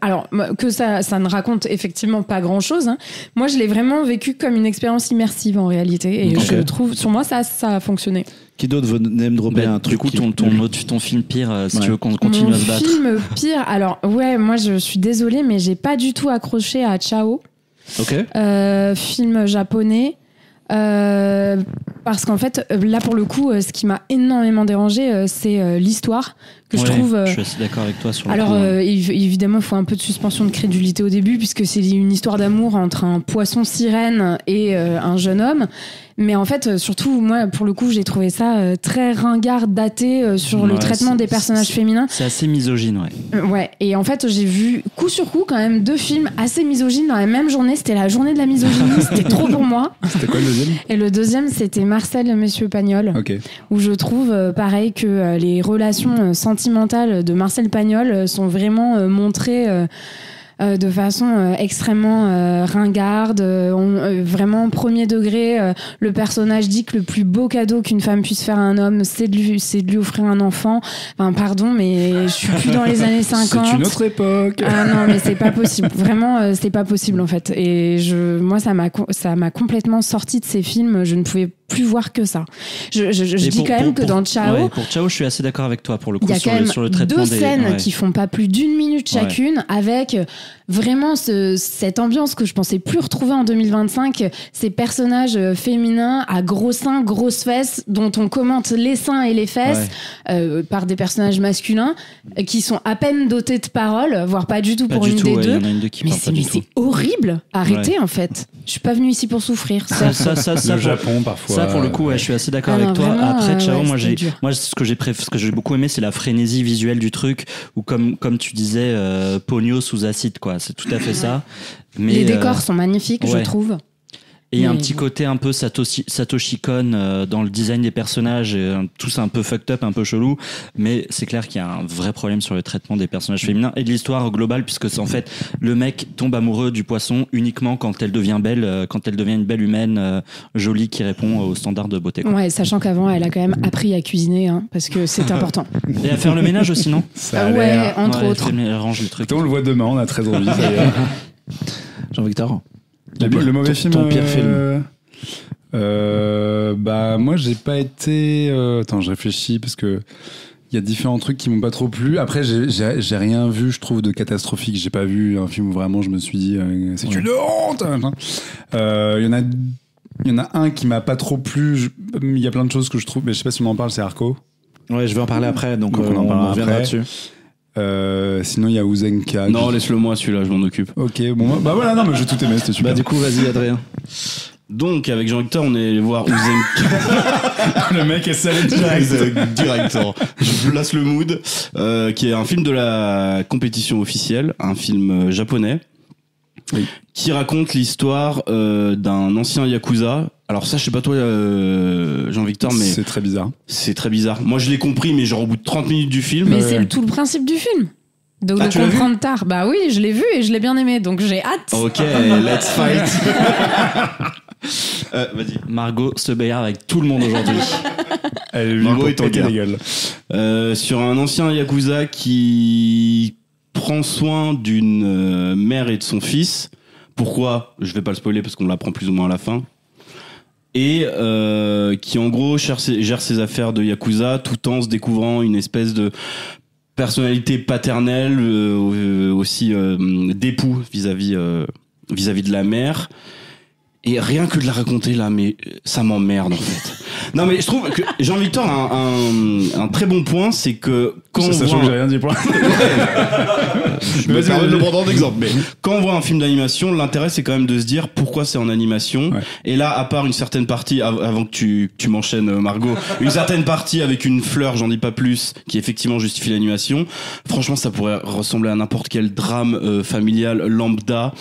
Alors, que ça ne raconte effectivement pas grand-chose. Hein. Moi, je l'ai vraiment vécu comme une expérience immersive en réalité. Et je trouve, sur moi, ça a fonctionné. Qui d'autre venait me dropper un truc? Du coup, ton film pire, si tu veux qu'on continue à se battre. Mon film pire, alors, moi, je suis désolée, mais j'ai pas du tout accroché à Ciao. Ok. Film japonais. Parce qu'en fait, là pour le coup, ce qui m'a énormément dérangé, c'est l'histoire que je trouve. Je suis assez d'accord avec toi sur le alors, évidemment, il faut un peu de suspension de crédulité au début, puisque c'est une histoire d'amour entre un poisson sirène et un jeune homme. Mais en fait, surtout, moi, pour le coup, j'ai trouvé ça très ringard, daté sur le traitement des personnages féminins. C'est assez misogyne, ouais. Ouais, et en fait, j'ai vu coup sur coup quand même 2 films assez misogynes dans la même journée. C'était la journée de la misogynie, c'était trop pour moi. C'était quoi le deuxième? Et le deuxième, c'était Marcel Monsieur Pagnol, où je trouve, pareil, que les relations sentimentales de Marcel Pagnol sont vraiment montrées... de façon extrêmement ringarde, vraiment premier degré. Le personnage dit que le plus beau cadeau qu'une femme puisse faire à un homme, c'est de lui offrir un enfant. Enfin, pardon, mais je suis plus dans les années 50. C'est une autre époque. Ah non, mais c'est pas possible. Vraiment, c'est pas possible en fait. Et moi, ça m'a complètement sorti de ces films. Je ne pouvais plus voir que ça. Je dis quand même que dans Ciao... pour Ciao, je suis assez d'accord avec toi pour le coup. Il y a quand même le traitement 2 scènes qui font pas plus d'1 minute chacune, avec vraiment cette ambiance que je pensais plus retrouver en 2025, ces personnages féminins à gros seins, grosses fesses, dont on commente les seins et les fesses par des personnages masculins qui sont à peine dotés de paroles, voire pas du tout pour une des deux. Mais c'est horrible. Arrêtez en fait. Je suis pas venue ici pour souffrir. Ça, le Japon parfois. Ça pour le coup, je suis assez d'accord avec toi. Vraiment, après Ciao, moi ce que j'ai beaucoup aimé, c'est la frénésie visuelle du truc, ou comme tu disais, Pogno sous acide, quoi. C'est tout à fait ça. Mais les décors sont magnifiques, je trouve. Et il y a un petit côté un peu Satoshi Kon dans le design des personnages, tout ça un peu fucked up, un peu chelou, mais c'est clair qu'il y a un vrai problème sur le traitement des personnages féminins et de l'histoire globale, puisque c'est en fait le mec tombe amoureux du poisson uniquement quand elle devient belle, quand elle devient une belle humaine jolie qui répond aux standards de beauté. Quoi. Ouais, sachant qu'avant elle a quand même appris à cuisiner, hein, parce que c'est important. Et à faire le ménage aussi, non? Ouais, entre autres. Elle range les trucs. On le voit demain, on a très envie. Ça y est. Jean-Victor, Le mauvais film. Ton pire film. Bah moi j'ai pas été. Attends, je réfléchis parce que il y a différents trucs qui m'ont pas trop plu. Après j'ai rien vu, je trouve, de catastrophique. J'ai pas vu un film où vraiment je me suis dit c'est une honte. Il y en a un qui m'a pas trop plu. Il y a plein de choses que je trouve, mais je sais pas si tu m'en parles. C'est Arco. Ouais, je vais en parler après, donc on en reviendra dessus. Sinon il y a Uzenka. Non, laisse-le moi celui-là, je m'en occupe. Ok, bon bah voilà, non mais j'ai tout aimé, c'était super. Bah du coup, vas-y Adrien. Donc avec Jean-Victor, on est allé voir Uzenka. Le mec est salé direct. Je place le mood, qui est un film de la compétition officielle, un film japonais. Oui. Qui raconte l'histoire d'un ancien yakuza. Alors ça, je sais pas toi, Jean-Victor, mais c'est très bizarre. C'est très bizarre. Moi, je l'ai compris, mais genre au bout de 30 minutes du film. Mais c'est tout le principe du film. Donc de comprendre tard. Bah oui, je l'ai vu et je l'ai bien aimé, donc j'ai hâte. Ok, let's fight. Vas-y. Margot se bagarre avec tout le monde aujourd'hui. Margot est en gueule. Sur un ancien yakuza qui prend soin d'une mère et de son fils. Pourquoi ? Je vais pas le spoiler parce qu'on l'apprend plus ou moins à la fin. Et qui en gros gère ses affaires de yakuza tout en se découvrant une espèce de personnalité paternelle, aussi d'époux vis-à-vis de la mère. Et rien que de la raconter là, mais ça m'emmerde en fait. Non mais je trouve que Jean-Victor a un très bon point, c'est que quand on sachant que j'ai rien dit pour je me permets de le prendre en exemple, mais quand on voit un film d'animation, l'intérêt c'est quand même de se dire pourquoi c'est en animation. Ouais. Et là, à part une certaine partie, avant que tu m'enchaînes Margot, une certaine partie avec une fleur, j'en dis pas plus, qui effectivement justifie l'animation, franchement ça pourrait ressembler à n'importe quel drame familial lambda.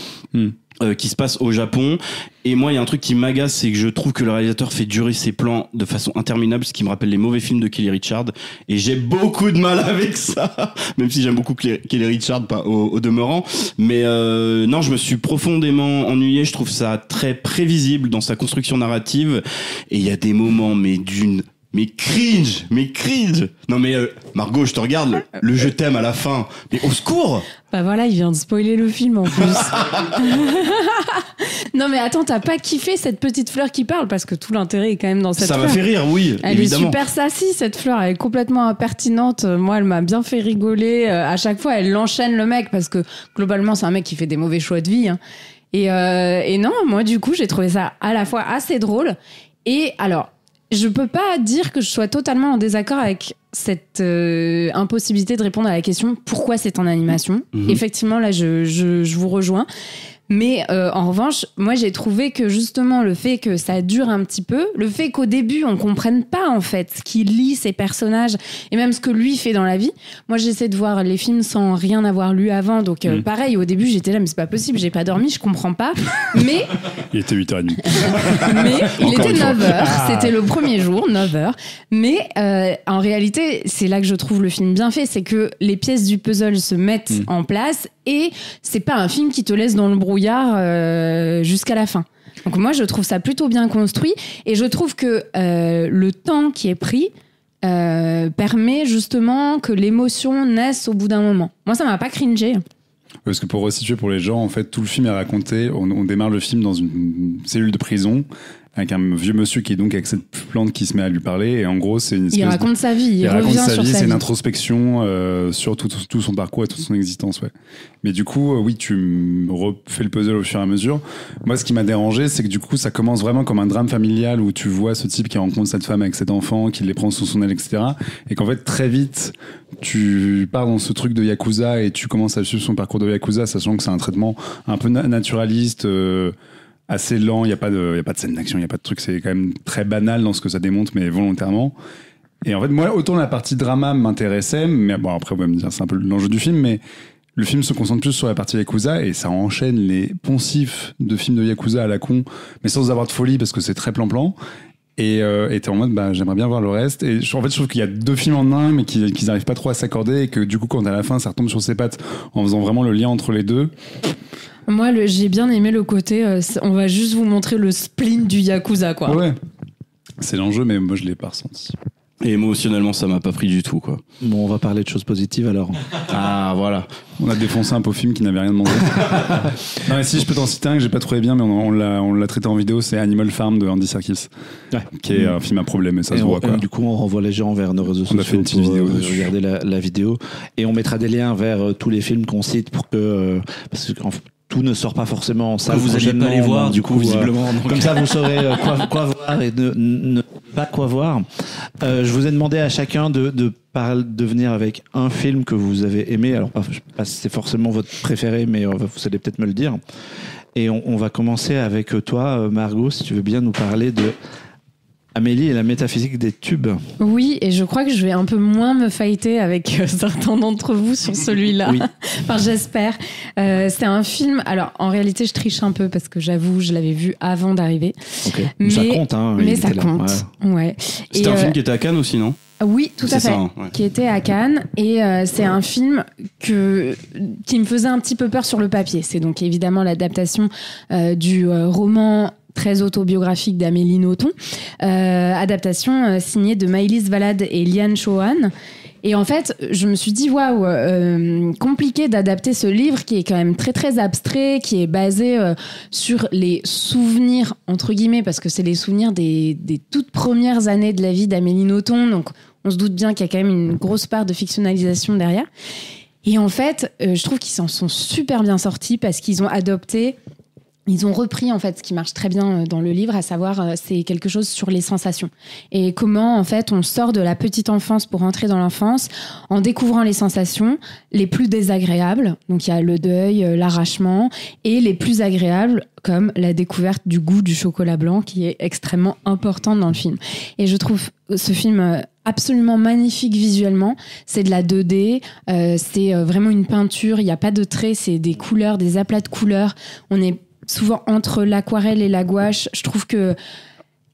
Qui se passe au Japon. Et moi, il y a un truc qui m'agace, c'est que je trouve que le réalisateur fait durer ses plans de façon interminable, ce qui me rappelle les mauvais films de Kelly Richard. Et j'ai beaucoup de mal avec ça, même si j'aime beaucoup Kelly Richard au demeurant. Mais non, je me suis profondément ennuyé. Je trouve ça très prévisible dans sa construction narrative. Et il y a des moments, mais cringe. Non mais Margot, je te regarde, le je t'aime à la fin. Mais au secours. Bah voilà, il vient de spoiler le film en plus. Non mais attends, t'as pas kiffé cette petite fleur qui parle parce que tout l'intérêt est quand même dans cette fleur. Ça m'a fait rire, oui. Elle évidemment. est super sassy cette fleur, elle est complètement impertinente. Moi, elle m'a bien fait rigoler. À chaque fois, elle enchaîne le mec parce que globalement, c'est un mec qui fait des mauvais choix de vie. Hein. Et non, moi du coup, j'ai trouvé ça à la fois assez drôle et alors. Je peux pas dire que je sois totalement en désaccord avec cette impossibilité de répondre à la question pourquoi c'est en animation. Effectivement, là, je vous rejoins. Mais en revanche, moi, j'ai trouvé que justement, le fait que ça dure un petit peu, le fait qu'au début, on comprenne pas, en fait, ce qu'il lit, ses personnages, et même ce que lui fait dans la vie. Moi, j'essaie de voir les films sans rien avoir lu avant. Donc, pareil, au début, j'étais là, mais c'est pas possible, j'ai pas dormi, je comprends pas. Mais... Il était 8h30. Mais il était 9h. C'était le premier jour, 9h. Mais en réalité, c'est là que je trouve le film bien fait. C'est que les pièces du puzzle se mettent en place et c'est pas un film qui te laisse dans le brouillard jusqu'à la fin. Donc moi, je trouve ça plutôt bien construit et je trouve que le temps qui est pris permet justement que l'émotion naisse au bout d'un moment. Moi, ça m'a pas cringé. Parce que pour resituer pour les gens, en fait, tout le film est raconté. On démarre le film dans une cellule de prison avec un vieux monsieur qui est donc avec cette plante qui se met à lui parler. Et en gros, c'est une espèce il raconte sa vie, il revient sur sa vie. C'est une introspection sur tout son parcours et toute son existence. Ouais. Mais du coup, oui, tu refais le puzzle au fur et à mesure. Moi, ce qui m'a dérangé, c'est que du coup, ça commence vraiment comme un drame familial où tu vois ce type qui rencontre cette femme avec cet enfant, qui les prend sous son aile, etc. Et qu'en fait, très vite, tu pars dans ce truc de Yakuza et tu commences à suivre son parcours de Yakuza, sachant que c'est un traitement un peu naturaliste, assez lent, il y a pas de scène d'action, il y a pas de truc, c'est quand même très banal dans ce que ça démontre, mais volontairement. Et en fait, moi, autant la partie drama m'intéressait, mais bon, après, on va me dire, c'est un peu l'enjeu du film, mais le film se concentre plus sur la partie Yakuza et ça enchaîne les poncifs de films de Yakuza à la con, mais sans avoir de folie parce que c'est très plan-plan. Et t'es en mode, j'aimerais bien voir le reste. Et en fait, je trouve qu'il y a 2 films en un, mais qu'ils n'arrivent pas trop à s'accorder et que du coup, quand à la fin, ça retombe sur ses pattes en faisant vraiment le lien entre les deux. Moi, j'ai bien aimé le côté, on va juste vous montrer le spleen du Yakuza, quoi. Ouais. C'est l'enjeu, mais moi, je l'ai pas ressenti. Et émotionnellement, ça m'a pas pris du tout, quoi. Bon, on va parler de choses positives alors. Ah, voilà. On a défoncé un beau film qui n'avait rien demandé. Non, mais si je peux t'en citer un que j'ai pas trouvé bien, mais on l'a traité en vidéo, c'est Animal Farm de Andy Serkis. Ouais. Qui est un film à problème, et ça se voit, quoi. Du coup, on renvoie les gens vers nos réseaux sociaux. On a fait une petite vidéo dessus. Regarder la vidéo. Et on mettra des liens vers tous les films qu'on cite pour que. Parce que tout ne sort pas forcément en salle. Vous n'allez pas les voir, du coup, visiblement. Comme ça, vous saurez quoi voir et ne pas quoi voir. Je vous ai demandé à chacun de venir avec un film que vous avez aimé. Alors, pas c'est forcément votre préféré, mais vous allez peut-être me le dire. Et on va commencer avec toi, Margot, si tu veux bien nous parler de Amélie et la métaphysique des tubes. Oui, et je crois que je vais un peu moins me fighter avec certains d'entre vous sur celui-là. Oui. Enfin, j'espère. C'est un film... Alors, en réalité, je triche un peu parce que j'avoue, je l'avais vu avant d'arriver. Okay. Mais ça compte, hein. Mais ça compte, ouais. C'était un film qui était à Cannes aussi, non ? Oui, tout à fait, ouais. Qui était à Cannes. Et c'est un film qui me faisait un petit peu peur sur le papier. C'est donc évidemment l'adaptation du roman très autobiographique d'Amélie Nothomb, adaptation signée de Maëlys Valade et Liane Chohan. Et en fait, je me suis dit, waouh, compliqué d'adapter ce livre qui est quand même très très abstrait, qui est basé sur les souvenirs, entre guillemets, parce que c'est les souvenirs des toutes premières années de la vie d'Amélie Nothomb, donc on se doute bien qu'il y a quand même une grosse part de fictionnalisation derrière. Et en fait, je trouve qu'ils s'en sont super bien sortis parce qu'ils ont adopté... Ils ont repris en fait ce qui marche très bien dans le livre, à savoir c'est quelque chose sur les sensations et comment en fait on sort de la petite enfance pour entrer dans l'enfance en découvrant les sensations les plus désagréables. Donc il y a le deuil, l'arrachement, et les plus agréables comme la découverte du goût du chocolat blanc qui est extrêmement importante dans le film. Et je trouve ce film absolument magnifique visuellement. C'est de la 2D, c'est vraiment une peinture. Il n'y a pas de traits, c'est des couleurs, des aplats de couleurs. On est souvent entre l'aquarelle et la gouache. Je trouve que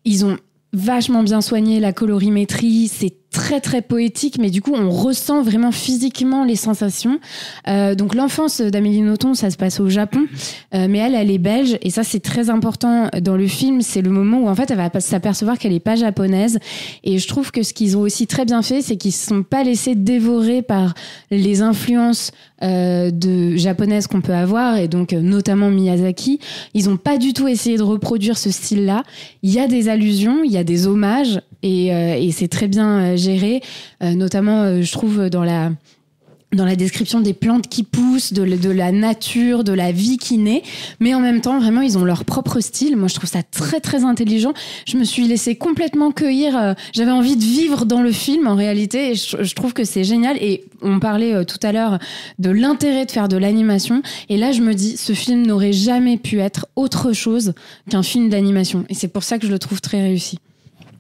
ils ont vachement bien soigné la colorimétrie. C'est très très poétique, mais du coup on ressent vraiment physiquement les sensations. Donc l'enfance d'Amélie Nothomb, ça se passe au Japon, mais elle est belge, et ça c'est très important dans le film. C'est le moment où en fait elle va s'apercevoir qu'elle est pas japonaise, et je trouve que ce qu'ils ont aussi très bien fait, c'est qu'ils se sont pas laissés dévorer par les influences de japonaises qu'on peut avoir, et donc notamment Miyazaki. Ils ont pas du tout essayé de reproduire ce style-là. Il y a des allusions, il y a des hommages, et c'est très bien géré, notamment je trouve dans la description des plantes qui poussent, de la nature, de la vie qui naît, mais en même temps vraiment ils ont leur propre style. Moi je trouve ça très très intelligent. Je me suis laissée complètement cueillir, j'avais envie de vivre dans le film en réalité, et je trouve que c'est génial. Et on parlait tout à l'heure de l'intérêt de faire de l'animation, et là je me dis ce film n'aurait jamais pu être autre chose qu'un film d'animation, et c'est pour ça que je le trouve très réussi.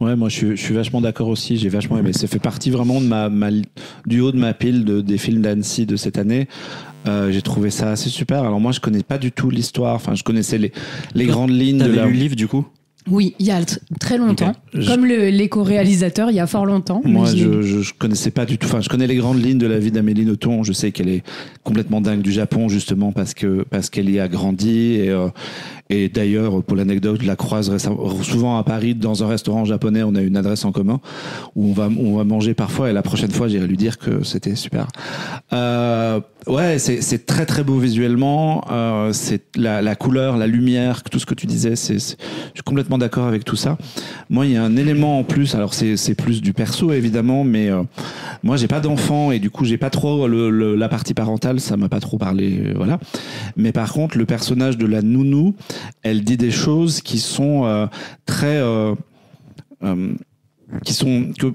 Ouais, moi je suis vachement d'accord aussi, j'ai vachement aimé. Ça fait partie vraiment de du haut de ma pile des films d'Annecy de cette année. J'ai trouvé ça assez super. Alors moi je connais pas du tout l'histoire, enfin je connaissais les grandes lignes. T'avais lu le livre du coup ? Oui, il y a très longtemps. Okay. Comme l'éco-réalisateur, il y a fort longtemps. Moi, je connaissais pas du tout. Enfin, je connais les grandes lignes de la vie d'Amélie Nothomb. Je sais qu'elle est complètement dingue du Japon, justement, parce qu'elle y a grandi. Et d'ailleurs, pour l'anecdote, je la croise souvent à Paris dans un restaurant japonais. On a une adresse en commun où on va manger parfois. Et la prochaine fois, j'irai lui dire que c'était super. Ouais, c'est très très beau visuellement. C'est la couleur, la lumière, tout ce que tu disais. Je suis complètement d'accord avec tout ça. Moi, il y a un élément en plus. Alors c'est plus du perso évidemment, mais moi j'ai pas d'enfant et du coup j'ai pas trop la partie parentale. Ça m'a pas trop parlé, voilà. Mais par contre, le personnage de la nounou, elle dit des choses qui sont très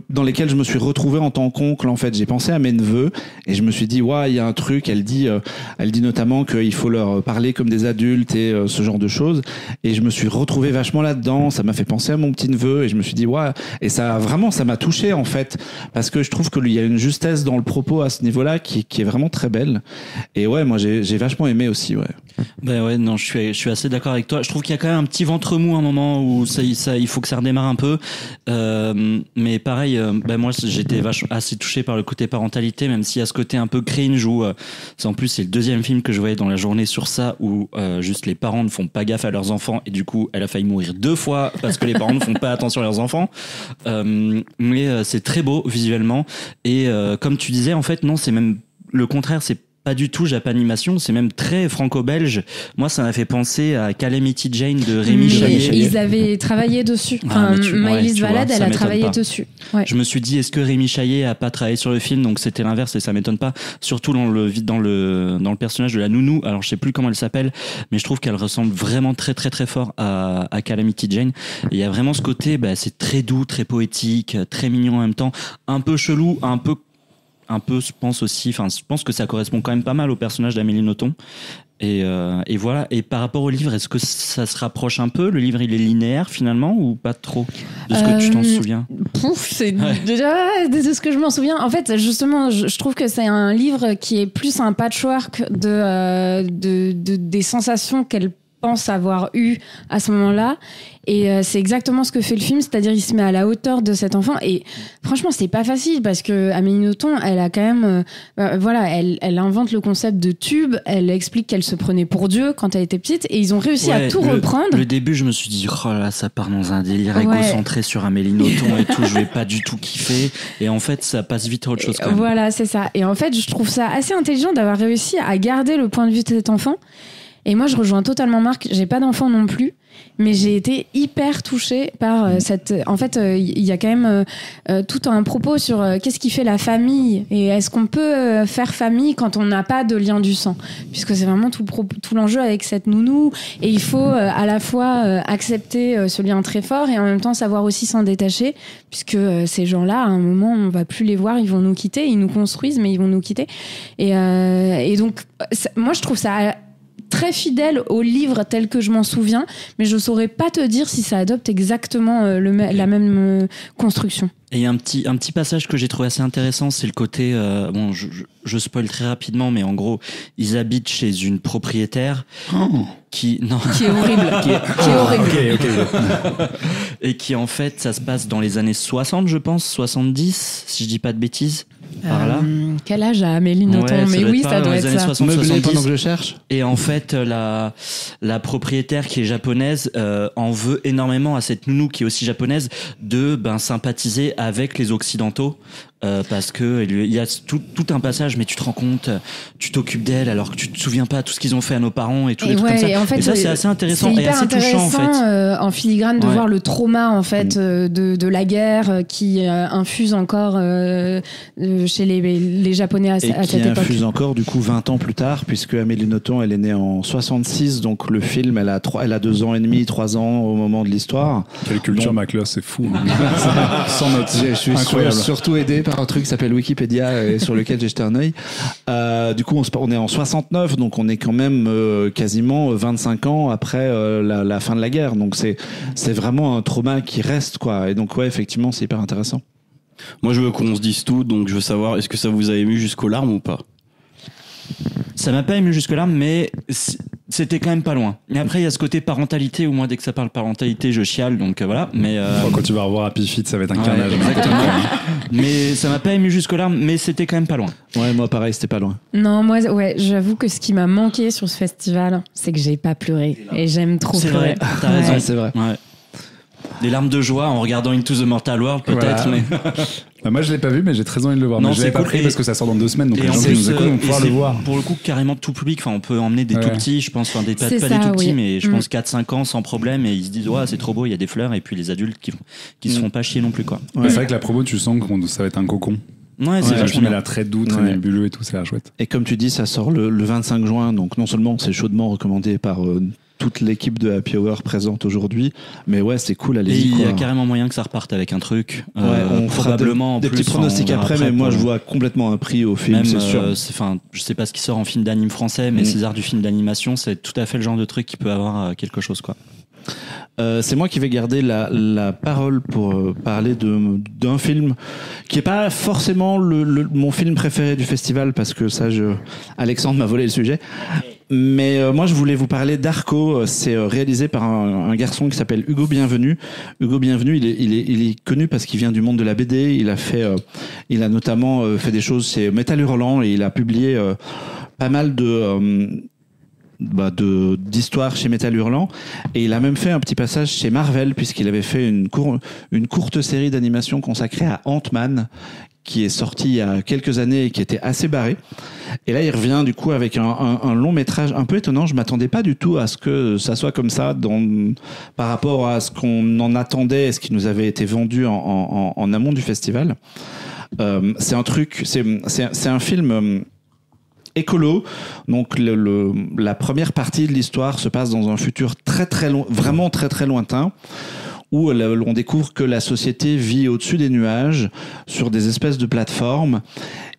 dans lesquels je me suis retrouvé en tant qu'oncle. En fait, j'ai pensé à mes neveux et je me suis dit ouais, il y a un truc. Elle dit notamment qu'il faut leur parler comme des adultes et ce genre de choses. Et je me suis retrouvé vachement là-dedans. Ça m'a fait penser à mon petit neveu et je me suis dit ouais. Et ça m'a touché en fait parce que je trouve qu'il y a une justesse dans le propos à ce niveau-là qui est vraiment très belle. Et ouais, moi j'ai vachement aimé aussi. Ouais. Ben ouais, non, je suis assez d'accord avec toi. Je trouve qu'il y a quand même un petit ventre mou, un moment où il faut que ça redémarre un peu. Mais pareil, moi j'étais assez touché par le côté parentalité, même s'il y a ce côté un peu cringe où en plus c'est le deuxième film que je voyais dans la journée sur ça, où juste les parents ne font pas gaffe à leurs enfants et du coup elle a failli mourir 2 fois parce que les parents ne font pas attention à leurs enfants. Mais c'est très beau visuellement et comme tu disais, en fait non, c'est même le contraire, c'est pas du tout Japanimation, c'est même très franco-belge. Moi, ça m'a fait penser à Calamity Jane de Rémi Chaillet. Ils avaient travaillé dessus. Maëlys Valade, elle a travaillé dessus. Ouais. Je me suis dit, est-ce que Rémi Chaillet a pas travaillé sur le film? Donc c'était l'inverse et ça m'étonne pas. Surtout dans le personnage de la nounou. Alors je sais plus comment elle s'appelle, mais je trouve qu'elle ressemble vraiment très très très fort à Calamity Jane. Et il y a vraiment ce côté, c'est très doux, très poétique, très mignon en même temps, un peu chelou, un peu, je pense que ça correspond quand même pas mal au personnage d'Amélie Nothomb. Et voilà. Et par rapport au livre, est-ce que ça se rapproche un peu? Le livre, il est linéaire finalement ou pas trop de ce que tu t'en souviens? C'est déjà de ce que je m'en souviens. En fait, justement, je trouve que c'est un livre qui est plus un patchwork des sensations qu'elle pense avoir eu à ce moment-là. Et c'est exactement ce que fait le film, c'est-à-dire il se met à la hauteur de cet enfant. Et franchement, c'est pas facile parce que Amélie Nothomb, elle a quand même, elle invente le concept de tube. Elle explique qu'elle se prenait pour Dieu quand elle était petite, et ils ont réussi à tout reprendre. Le début, je me suis dit, oh là, ça part dans un délire égocentré sur Amélie Nothomb et tout. Je vais pas du tout kiffer. Et en fait, ça passe vite à autre chose. Quand même. Voilà, c'est ça. Et en fait, je trouve ça assez intelligent d'avoir réussi à garder le point de vue de cet enfant. Et moi, je rejoins totalement Marc. J'ai pas d'enfant non plus, mais j'ai été hyper touchée par cette. En fait, il y a quand même tout un propos sur qu'est-ce qui fait la famille et est-ce qu'on peut faire famille quand on n'a pas de lien du sang, puisque c'est vraiment tout l'enjeu avec cette nounou. Et il faut à la fois accepter ce lien très fort et en même temps savoir aussi s'en détacher, puisque ces gens-là, à un moment, on va plus les voir, ils vont nous quitter, ils nous construisent, mais ils vont nous quitter. Et donc, moi, je trouve ça très fidèle au livre tel que je m'en souviens, mais je saurais pas te dire si ça adopte exactement la même construction. Et un petit passage que j'ai trouvé assez intéressant, c'est le côté je spoil très rapidement, mais en gros ils habitent chez une propriétaire qui est horrible, qui est horrible. Okay. Et qui en fait ça se passe dans les années 60, je pense 70 si je dis pas de bêtises. Par là. Quel âge a Amélie Nothomb? Mais oui, ça doit être ça. 60-70. Pendant que je cherche. Et en fait, la propriétaire qui est japonaise en veut énormément à cette nounou qui est aussi japonaise de sympathiser avec les occidentaux. Parce que il y a tout un passage, mais tu te rends compte, tu t'occupes d'elle alors que tu te souviens pas tout ce qu'ils ont fait à nos parents et tout des trucs comme ça. Et ça c'est assez intéressant et assez touchant en fait. En filigrane de voir le trauma en fait de la guerre qui infuse encore chez les Japonais à cette époque. Et qui infuse encore du coup 20 ans plus tard, puisque Amélie Nothomb elle est née en 66, donc le film elle a 2 ans et demi, 3 ans au moment de l'histoire. Quelle culture Macler, c'est fou. Sans note. Je suis surtout aidé par un truc qui s'appelle Wikipédia et sur lequel j'ai jeté un œil. Du coup, on est en 69, donc on est quand même quasiment 25 ans après la fin de la guerre. Donc c'est vraiment un trauma qui reste, quoi. Et donc ouais, effectivement, c'est hyper intéressant. Moi, je veux qu'on se dise tout, donc je veux savoir, est-ce que ça vous a ému jusqu'aux larmes ou pas? Ça m'a pas ému jusque-là, mais c'était quand même pas loin. Et après, il y a ce côté parentalité où moi, dès que ça parle parentalité, je chiale, donc voilà. Mais quand tu vas revoir Happy Feet, ça va être un carnage. Exactement. Mais ça m'a pas ému jusque-là, mais c'était quand même pas loin. Ouais, moi pareil, c'était pas loin. Non, moi, j'avoue que ce qui m'a manqué sur ce festival, c'est que j'ai pas pleuré. Et j'aime trop pleurer. C'est vrai, t'as raison, c'est vrai. Ouais. Des larmes de joie en regardant Into the Mortal World, peut-être. Voilà. Mais... moi, je l'ai pas vu, mais j'ai très envie de le voir. Non, mais je l'avais pas pris parce que ça sort dans 2 semaines, donc les gens qui nous écoutent vont pouvoir le voir. Pour le coup, carrément tout public. Enfin, on peut emmener des tout petits, je pense, pas des tout petits, mais je pense 4-5 ans sans problème, et ils se disent, ouais, c'est trop beau, il y a des fleurs, et puis les adultes qui se font pas chier non plus, quoi. Ouais. C'est vrai que la promo, tu sens que ça va être un cocon. Ouais, c'est vachement bien. Elle a très doux, très nébuleux et tout, c'est l'air chouette. Et comme tu dis, ça sort le 25 juin, donc non seulement c'est chaudement recommandé par toute l'équipe de Happy Hour présente aujourd'hui. Mais ouais, c'est cool, allez-y. Il y a carrément moyen que ça reparte avec un truc. On probablement des petits pronostics après, mais moi je vois complètement un prix au film, c'est sûr. Je sais pas ce qui sort en film d'anime français, mais César du film d'animation, c'est tout à fait le genre de truc qui peut avoir quelque chose, quoi. C'est moi qui vais garder la parole pour parler d'un film qui est pas forcément mon film préféré du festival, parce que ça, Alexandre m'a volé le sujet. Mais moi, je voulais vous parler d'Arco. C'est réalisé par un garçon qui s'appelle Hugo Bienvenu. Hugo Bienvenu, il est connu parce qu'il vient du monde de la BD. Il a notamment fait des choses chez Métal Hurlant, et il a publié pas mal d'histoires chez Métal Hurlant, et il a même fait un petit passage chez Marvel, puisqu'il avait fait une courte série d'animation consacrée à Ant-Man, qui est sorti il y a quelques années et qui était assez barré. Et là, il revient du coup avec un long métrage un peu étonnant. Je m'attendais pas du tout à ce que ça soit comme ça par rapport à ce qu'on en attendait et ce qui nous avait été vendu en amont du festival. C'est un film écolo. Donc la première partie de l'histoire se passe dans un futur très très vraiment très très lointain, où on découvre que la société vit au-dessus des nuages sur des espèces de plateformes,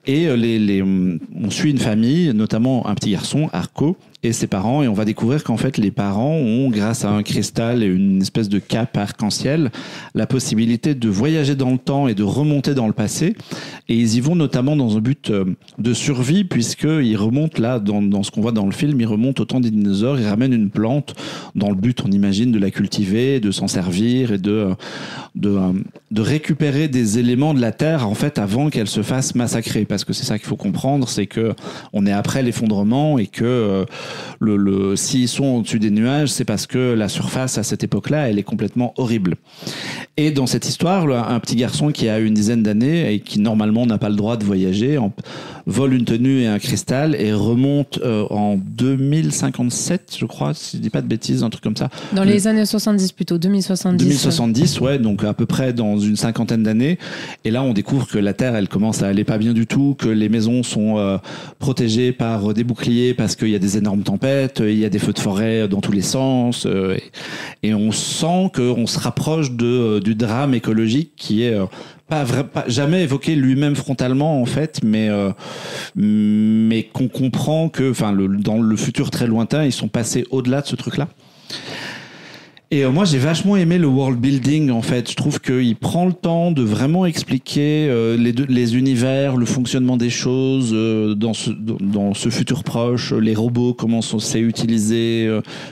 et on suit une famille, notamment un petit garçon, Arco, et ses parents, et on va découvrir qu'en fait les parents ont, grâce à un cristal et une espèce de cape arc-en-ciel, la possibilité de voyager dans le temps et de remonter dans le passé, et ils y vont notamment dans un but de survie, puisqu'ils remontent là, dans ce qu'on voit dans le film, ils remontent au temps des dinosaures, ils ramènent une plante dans le but, on imagine, de la cultiver, de s'en servir et de récupérer des éléments de la Terre, en fait, avant qu'elle se fasse massacrer, parce que c'est ça qu'il faut comprendre, c'est que on est après l'effondrement, et que s'ils sont au-dessus des nuages, c'est parce que la surface à cette époque-là, elle est complètement horrible. Et dans cette histoire, un petit garçon qui a une dizaine d'années et qui normalement n'a pas le droit de voyager, vole une tenue et un cristal et remonte en 2057, je crois, si je dis pas de bêtises, un truc comme ça. Dans les années 70 plutôt, 2070. 2070, ouais, donc à peu près dans une cinquantaine d'années. Et là, on découvre que la Terre, elle commence à aller pas bien du tout, que les maisons sont protégées par des boucliers parce qu'il y a des énormes tempêtes, il y a des feux de forêt dans tous les sens, et on sent qu'on se rapproche du drame écologique qui est pas jamais évoqué lui-même frontalement en fait, mais qu'on comprend que, enfin, dans le futur très lointain, ils sont passés au-delà de ce truc-là. Et moi, j'ai vachement aimé le world building, en fait. Je trouve qu'il prend le temps de vraiment expliquer les univers, le fonctionnement des choses dans ce futur proche, les robots, comment c'est utilisé,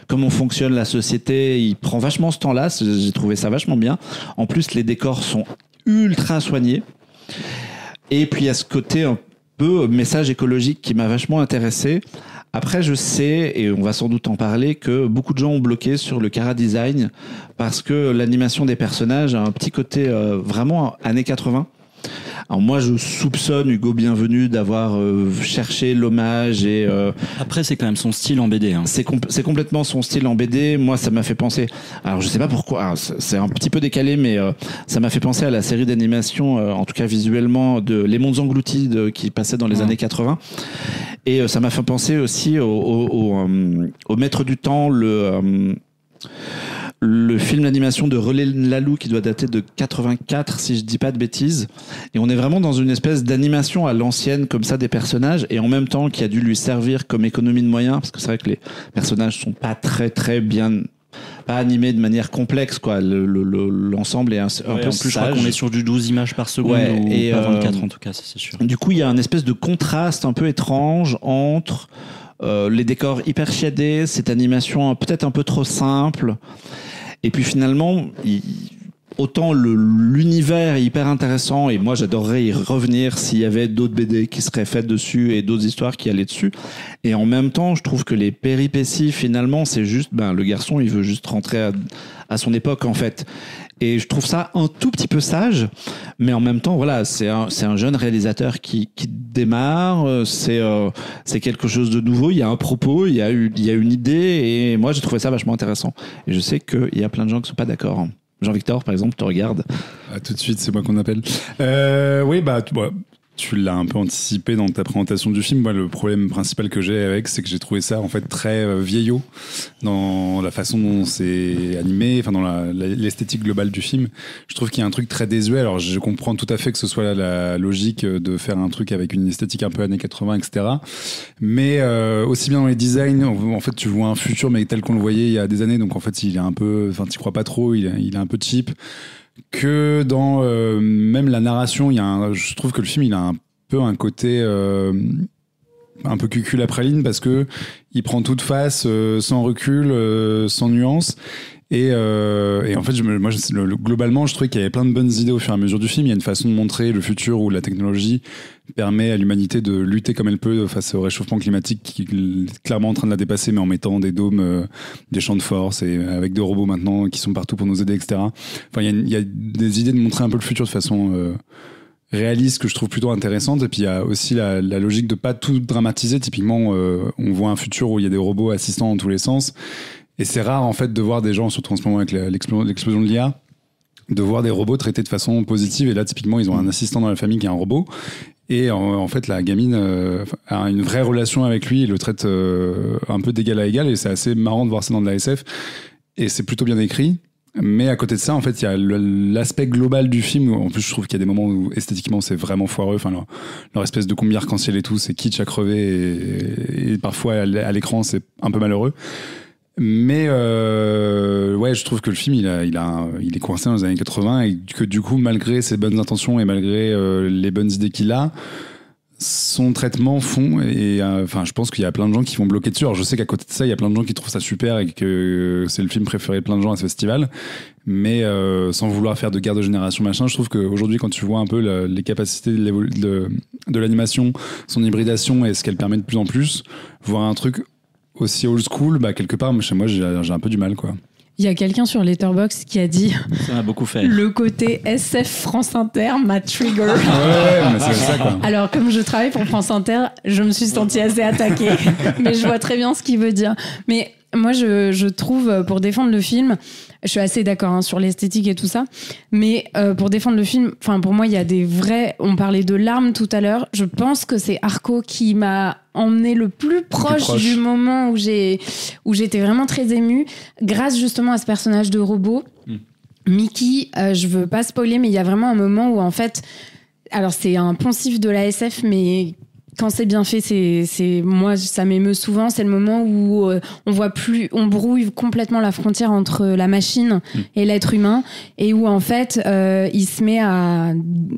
comment fonctionne la société. Il prend vachement ce temps-là. J'ai trouvé ça vachement bien. En plus, les décors sont ultra soignés. Et puis, il y a ce côté un peu message écologique qui m'a vachement intéressé. Après, je sais, et on va sans doute en parler, que beaucoup de gens ont bloqué sur le chara design parce que l'animation des personnages a un petit côté vraiment années 80. Alors moi, je soupçonne Hugo Bienvenu d'avoir cherché l'hommage et... Après, c'est quand même son style en BD. Hein. C'est complètement son style en BD. Moi, ça m'a fait penser... Alors, je sais pas pourquoi. Alors, c'est un petit peu décalé, mais ça m'a fait penser à la série d'animation, en tout cas visuellement, de Les Mondes Engloutis qui passait dans les années 80. Et ça m'a fait penser aussi au Maître du Temps, le film d'animation de Relais Lalou qui doit dater de 84 si je dis pas de bêtises, et on est vraiment dans une espèce d'animation à l'ancienne comme ça des personnages, et en même temps qui a dû lui servir comme économie de moyens, parce que c'est vrai que les personnages sont pas très très bien, pas animés de manière complexe, quoi. L'ensemble est un peu en plus sage. Je crois qu'on est sur du 12 images par seconde, ouais, ou et pas 24 en tout cas, ça c'est sûr. Du coup il y a un espèce de contraste un peu étrange entre les décors hyper chiadés, cette animation peut-être un peu trop simple, et puis finalement autant l'univers est hyper intéressant, et moi j'adorerais y revenir s'il y avait d'autres BD qui seraient faites dessus et d'autres histoires qui allaient dessus, et en même temps je trouve que les péripéties finalement c'est juste le garçon il veut juste rentrer à son époque en fait. Et je trouve ça un tout petit peu sage, mais en même temps, voilà, c'est un jeune réalisateur qui démarre, c'est quelque chose de nouveau, il y a un propos, il y a une idée, et moi j'ai trouvé ça vachement intéressant. Et je sais qu'il y a plein de gens qui sont pas d'accord. Jean-Victor, par exemple, te regarde. Ah, tout de suite, c'est moi qu'on appelle. Oui, tu l'as un peu anticipé dans ta présentation du film. Moi, le problème principal que j'ai avec, c'est que j'ai trouvé ça en fait très vieillot dans la façon dont c'est animé, enfin dans l'esthétique globale du film. Je trouve qu'il y a un truc très désuet. Alors, je comprends tout à fait que ce soit la logique de faire un truc avec une esthétique un peu années 80, etc. Mais aussi bien dans les designs, en fait, tu vois un futur, mais tel qu'on le voyait il y a des années. Donc, en fait, il est un peu, enfin, t'y crois pas trop. Il est un peu cheap. Que dans même la narration, je trouve que le film il a un peu un côté un peu cucul après ligne parce que il prend tout de face, sans recul, sans nuance. Et en fait, globalement, je trouvais qu'il y avait plein de bonnes idées au fur et à mesure du film. Il y a une façon de montrer le futur où la technologie permet à l'humanité de lutter comme elle peut face au réchauffement climatique qui est clairement en train de la dépasser, mais en mettant des dômes, des champs de force et avec des robots maintenant qui sont partout pour nous aider, etc. Enfin, il y a des idées de montrer un peu le futur de façon réaliste que je trouve plutôt intéressante. Et puis il y a aussi la logique de pas tout dramatiser. Typiquement, on voit un futur où il y a des robots assistants dans tous les sens. Et c'est rare en fait de voir des gens, surtout en ce moment avec l'explosion de l'IA, de voir des robots traités de façon positive. Et là, typiquement, ils ont un assistant dans la famille qui est un robot. Et en fait, la gamine a une vraie relation avec lui et le traite un peu d'égal à égal. Et c'est assez marrant de voir ça dans de la SF. Et c'est plutôt bien écrit. Mais à côté de ça, en fait, il y a l'aspect global du film. Où, en plus, je trouve qu'il y a des moments où esthétiquement, c'est vraiment foireux. Enfin, leur espèce de combi arc-en-ciel et tout, c'est kitsch à crever. Et parfois, à l'écran, c'est un peu malheureux. Mais ouais, je trouve que le film il est coincé dans les années 80 et que du coup, malgré ses bonnes intentions et malgré les bonnes idées qu'il a, son traitement fond et enfin, je pense qu'il y a plein de gens qui vont bloquer dessus. Alors, je sais qu'à côté de ça, il y a plein de gens qui trouvent ça super et que c'est le film préféré de plein de gens à ce festival. Mais sans vouloir faire de guerre de génération machin, je trouve qu'aujourd'hui, quand tu vois un peu les capacités de l'animation, son hybridation et ce qu'elle permet de plus en plus, voir un truc aussi old school, bah quelque part, chez moi, j'ai un peu du mal, quoi. Il y a quelqu'un sur Letterboxd qui a dit ça m'a beaucoup fait. Le côté SF France Inter m'a trigger. Ouais, mais c'est ça, quoi. Alors, comme je travaille pour France Inter, je me suis sentie assez attaquée. Mais je vois très bien ce qu'il veut dire. Mais moi, je trouve, pour défendre le film, je suis assez d'accord sur l'esthétique et tout ça, mais pour défendre le film, enfin pour moi, il y a des vrais... On parlait de larmes tout à l'heure. Je pense que c'est Arco qui m'a emmené le plus proche du moment où j'étais vraiment très émue, grâce justement à ce personnage de robot. Mickey, je veux pas spoiler, mais il y a vraiment un moment où en fait... Alors c'est un poncif de la SF, mais... Quand c'est bien fait, c'est moi ça m'émeut souvent. C'est le moment où on brouille complètement la frontière entre la machine et l'être humain, et où en fait il se met à,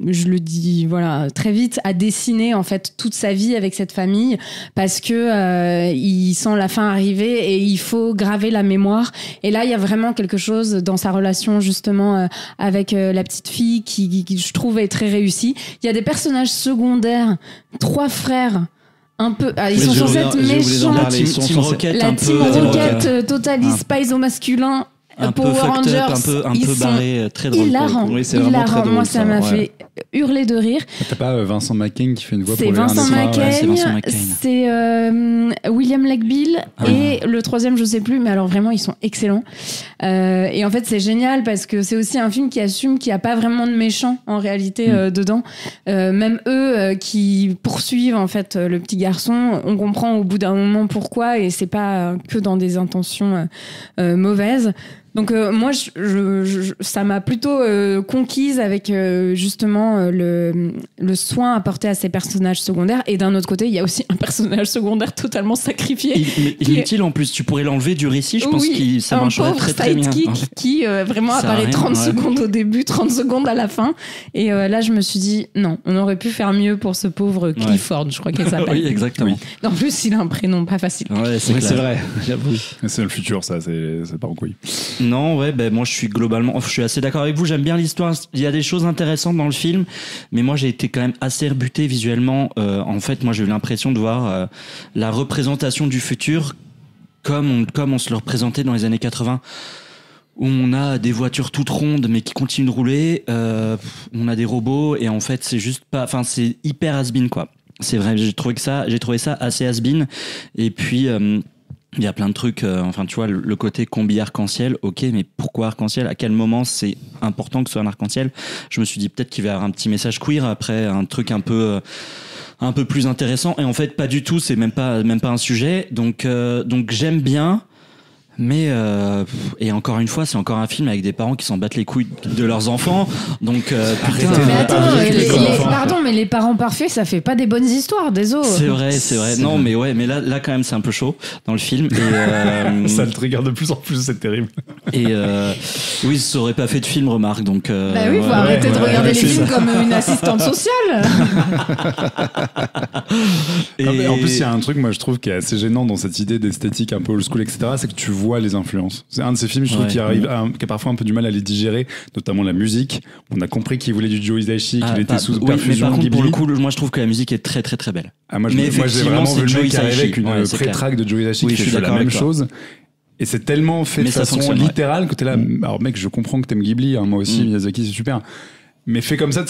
je le dis voilà très vite, à dessiner en fait toute sa vie avec cette famille parce que il sent la fin arriver et il faut graver la mémoire. Et là il y a vraiment quelque chose dans sa relation justement avec la petite fille qui je trouve est très réussie. Il y a des personnages secondaires, 3 frères un peu ils sont censés être méchants, la Team Rocket, Total Spies au masculin, un Power peu Rangers, un peu barré, très drôle. Oui, c'est vraiment très drôle. Moi, ça m'a fait hurler de rire. T'as pas Vincent McCain qui fait une voix pour les Vincent McCain, c'est William Legbill et le troisième, je sais plus, mais alors vraiment, ils sont excellents. Et en fait, c'est génial parce que c'est aussi un film qui assume qu'il n'y a pas vraiment de méchants en réalité dedans. Même eux qui poursuivent en fait le petit garçon, on comprend au bout d'un moment pourquoi, et c'est pas que dans des intentions mauvaises. Donc moi, ça m'a plutôt conquise avec justement le soin apporté à ces personnages secondaires. Et d'un autre côté, il y a aussi un personnage secondaire totalement sacrifié. Inutile en plus, tu pourrais l'enlever du récit, je pense que ça marcherait très très bien. Qui vraiment ça apparaît 30 secondes au début, 30 secondes à la fin. Et là, je me suis dit, non, on aurait pu faire mieux pour ce pauvre Clifford, je crois qu'elle s'appelle. Oui, exactement. En plus, il a un prénom pas facile. Ouais, c'est vrai, j'avoue. C'est le futur, ça, c'est pas en couille. Non, ouais, moi je suis assez d'accord avec vous. J'aime bien l'histoire. Il y a des choses intéressantes dans le film, mais moi j'ai été quand même assez rebuté visuellement. En fait, moi j'ai eu l'impression de voir la représentation du futur comme on se le représentait dans les années 80, où on a des voitures toutes rondes mais qui continuent de rouler. On a des robots et en fait c'est juste pas. Enfin, c'est hyper has-been quoi. C'est vrai. J'ai trouvé ça assez has-been. Et puis Il y a plein de trucs, enfin tu vois, le côté combi arc-en-ciel, ok, mais pourquoi arc-en-ciel? À quel moment c'est important que ce soit un arc-en-ciel? Je me suis dit peut-être qu'il va y avoir un petit message queer après, un truc un peu plus intéressant, et en fait pas du tout, c'est même pas un sujet, donc j'aime bien. Mais et encore une fois, c'est encore un film avec des parents qui s'en battent les couilles de leurs enfants. Donc putain. Mais attends, pardon, mais les parents parfaits, ça fait pas des bonnes histoires, désolé. C'est vrai. Non, mais ouais, mais là quand même, c'est un peu chaud dans le film. Et, ça le trigger de plus en plus, c'est terrible. Et oui, ça aurait pas fait de film, remarque. Donc. Bah oui, faut arrêter de regarder les films comme une assistante sociale. Non, mais en plus, il y a un truc, moi, je trouve qui est assez gênant dans cette idée d'esthétique un peu old school, etc. C'est que tu vois les influences. C'est un de ces films, je trouve, qui a parfois un peu du mal à les digérer, notamment la musique. On a compris qu'il voulait du Joe Hisaishi, qu'il était sous perfusion. Mais par contre, Ghibli. pour le coup, moi, je trouve que la musique est très très très belle. Moi, j'ai vraiment vu le mec qui arrivait avec une pré-track de Joe Hisaishi qui fait la même chose. Et c'est tellement fait de façon littérale que t'es là. Alors, mec, je comprends que t'aimes Ghibli. Moi aussi, Miyazaki, c'est super. Mais fait comme ça,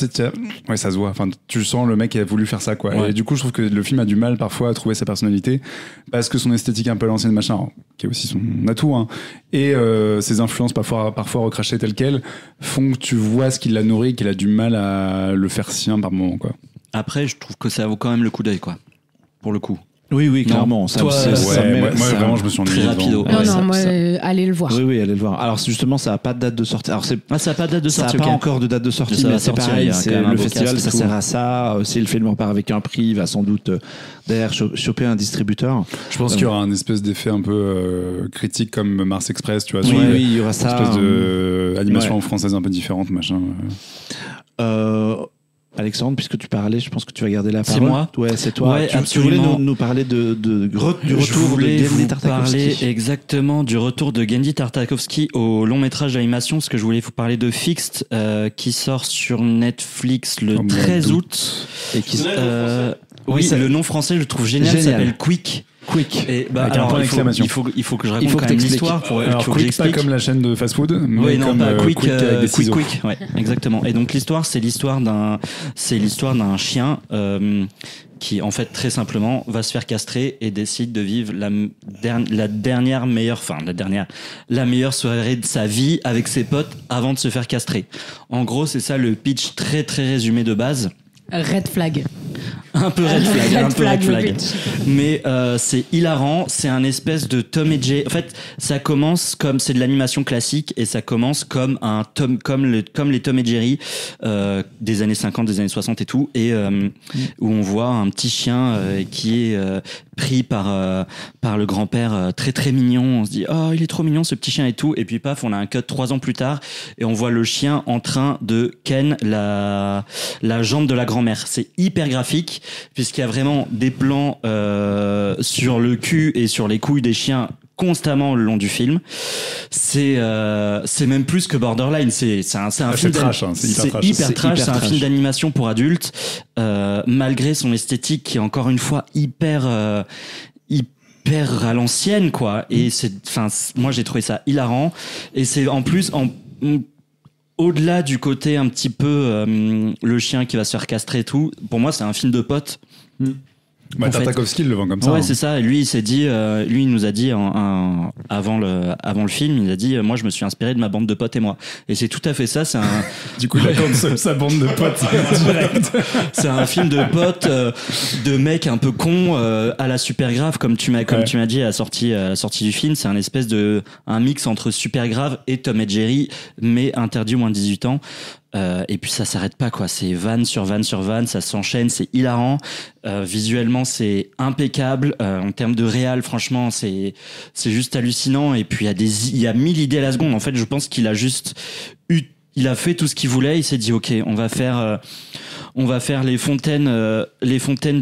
ouais, ça se voit. Enfin, tu sens le mec qui a voulu faire ça, quoi. Ouais. Et du coup, je trouve que le film a du mal parfois à trouver sa personnalité parce que son esthétique un peu à l'ancienne, machin, qui est aussi son atout, hein, et ses influences parfois recrachées telles quelles font que tu vois ce qui l'a nourri, qu'il a du mal à le faire sien par moment, quoi. Après, je trouve que ça vaut quand même le coup d'œil, quoi. Pour le coup. Oui, clairement. Moi, vraiment, je me suis ennuyé. Très rapido. Non, allez le voir. Oui, allez le voir. Alors, justement, ça n'a pas de date de sortie. Alors, ça n'a pas de date de sortie. Ça n'a pas encore de date de sortie, mais c'est pareil. Le festival, ça sert à ça. Si le film repart avec un prix, il va sans doute derrière choper un distributeur. Je pense qu'il y aura un espèce d'effet un peu critique comme Mars Express, tu vois. Oui, il y aura ça. Une espèce d'animation française un peu différente, machin. Alexandre, puisque tu parlais, je pense que tu vas garder la parole. C'est moi. Ouais, c'est toi. Ouais, tu voulais nous parler du retour de Genndy Tartakovsky. Exactement, du retour de Genndy Tartakovsky au long métrage d'animation, parce que je voulais vous parler de Fixed, qui sort sur Netflix le 13 août. Et qui, oui, le nom français, je le trouve génial. Ça s'appelle Quick. Et avec un point d'exclamation. Il faut que je raconte quand même l'histoire. Alors, Quick, pas comme la chaîne de fast-food, mais oui, non, comme pas Quick avec des ciseaux. Quick, ouais, exactement. Et donc l'histoire, c'est l'histoire d'un chien qui, en fait, très simplement, va se faire castrer et décide de vivre la meilleure soirée de sa vie avec ses potes avant de se faire castrer. En gros, c'est ça le pitch très très résumé de base. Red flag. Un peu red flag. Mais c'est hilarant, c'est un espèce de Tom et Jerry. En fait, ça commence comme c'est de l'animation classique et ça commence comme comme les Tom et Jerry des années 50, des années 60 et tout, et où on voit un petit chien qui est pris par le grand-père très très mignon. On se dit oh, il est trop mignon ce petit chien et tout, et puis paf, on a un cut 3 ans plus tard et on voit le chien en train de ken la jambe de la grand-mère. C'est hyper graphique puisqu'il y a vraiment des plans sur le cul et sur les couilles des chiens constamment le long du film. C'est même plus que Borderline. C'est un film trash, hein, c'est hyper trash. C'est un film d'animation pour adultes, malgré son esthétique qui est encore une fois hyper à l'ancienne, quoi. Et moi j'ai trouvé ça hilarant. Et c'est en plus au-delà du côté un petit peu le chien qui va se faire castrer et tout, pour moi c'est un film de potes. Tartakovsky le vend comme ça. Ouais, c'est ça. Et lui, il s'est dit, lui, il nous a dit avant le film, il a dit, moi, je me suis inspiré de ma bande de potes et moi. Et c'est tout à fait ça. C'est un. Du coup, il a cancel sa bande de potes direct. C'est un film de potes, de mecs un peu cons à la Supergrave, comme tu m'as dit à la sortie du film. C'est un espèce de un mix entre Supergrave et Tom et Jerry, mais interdit aux moins de 18 ans. Et puis ça s'arrête pas, quoi. C'est vanne sur vanne sur vanne, ça s'enchaîne, c'est hilarant. Visuellement, c'est impeccable. En termes de réal, franchement, c'est juste hallucinant. Et puis il y a 1000 idées à la seconde. En fait, je pense qu'il a juste il a fait tout ce qu'il voulait. Il s'est dit, ok, on va faire les fontaines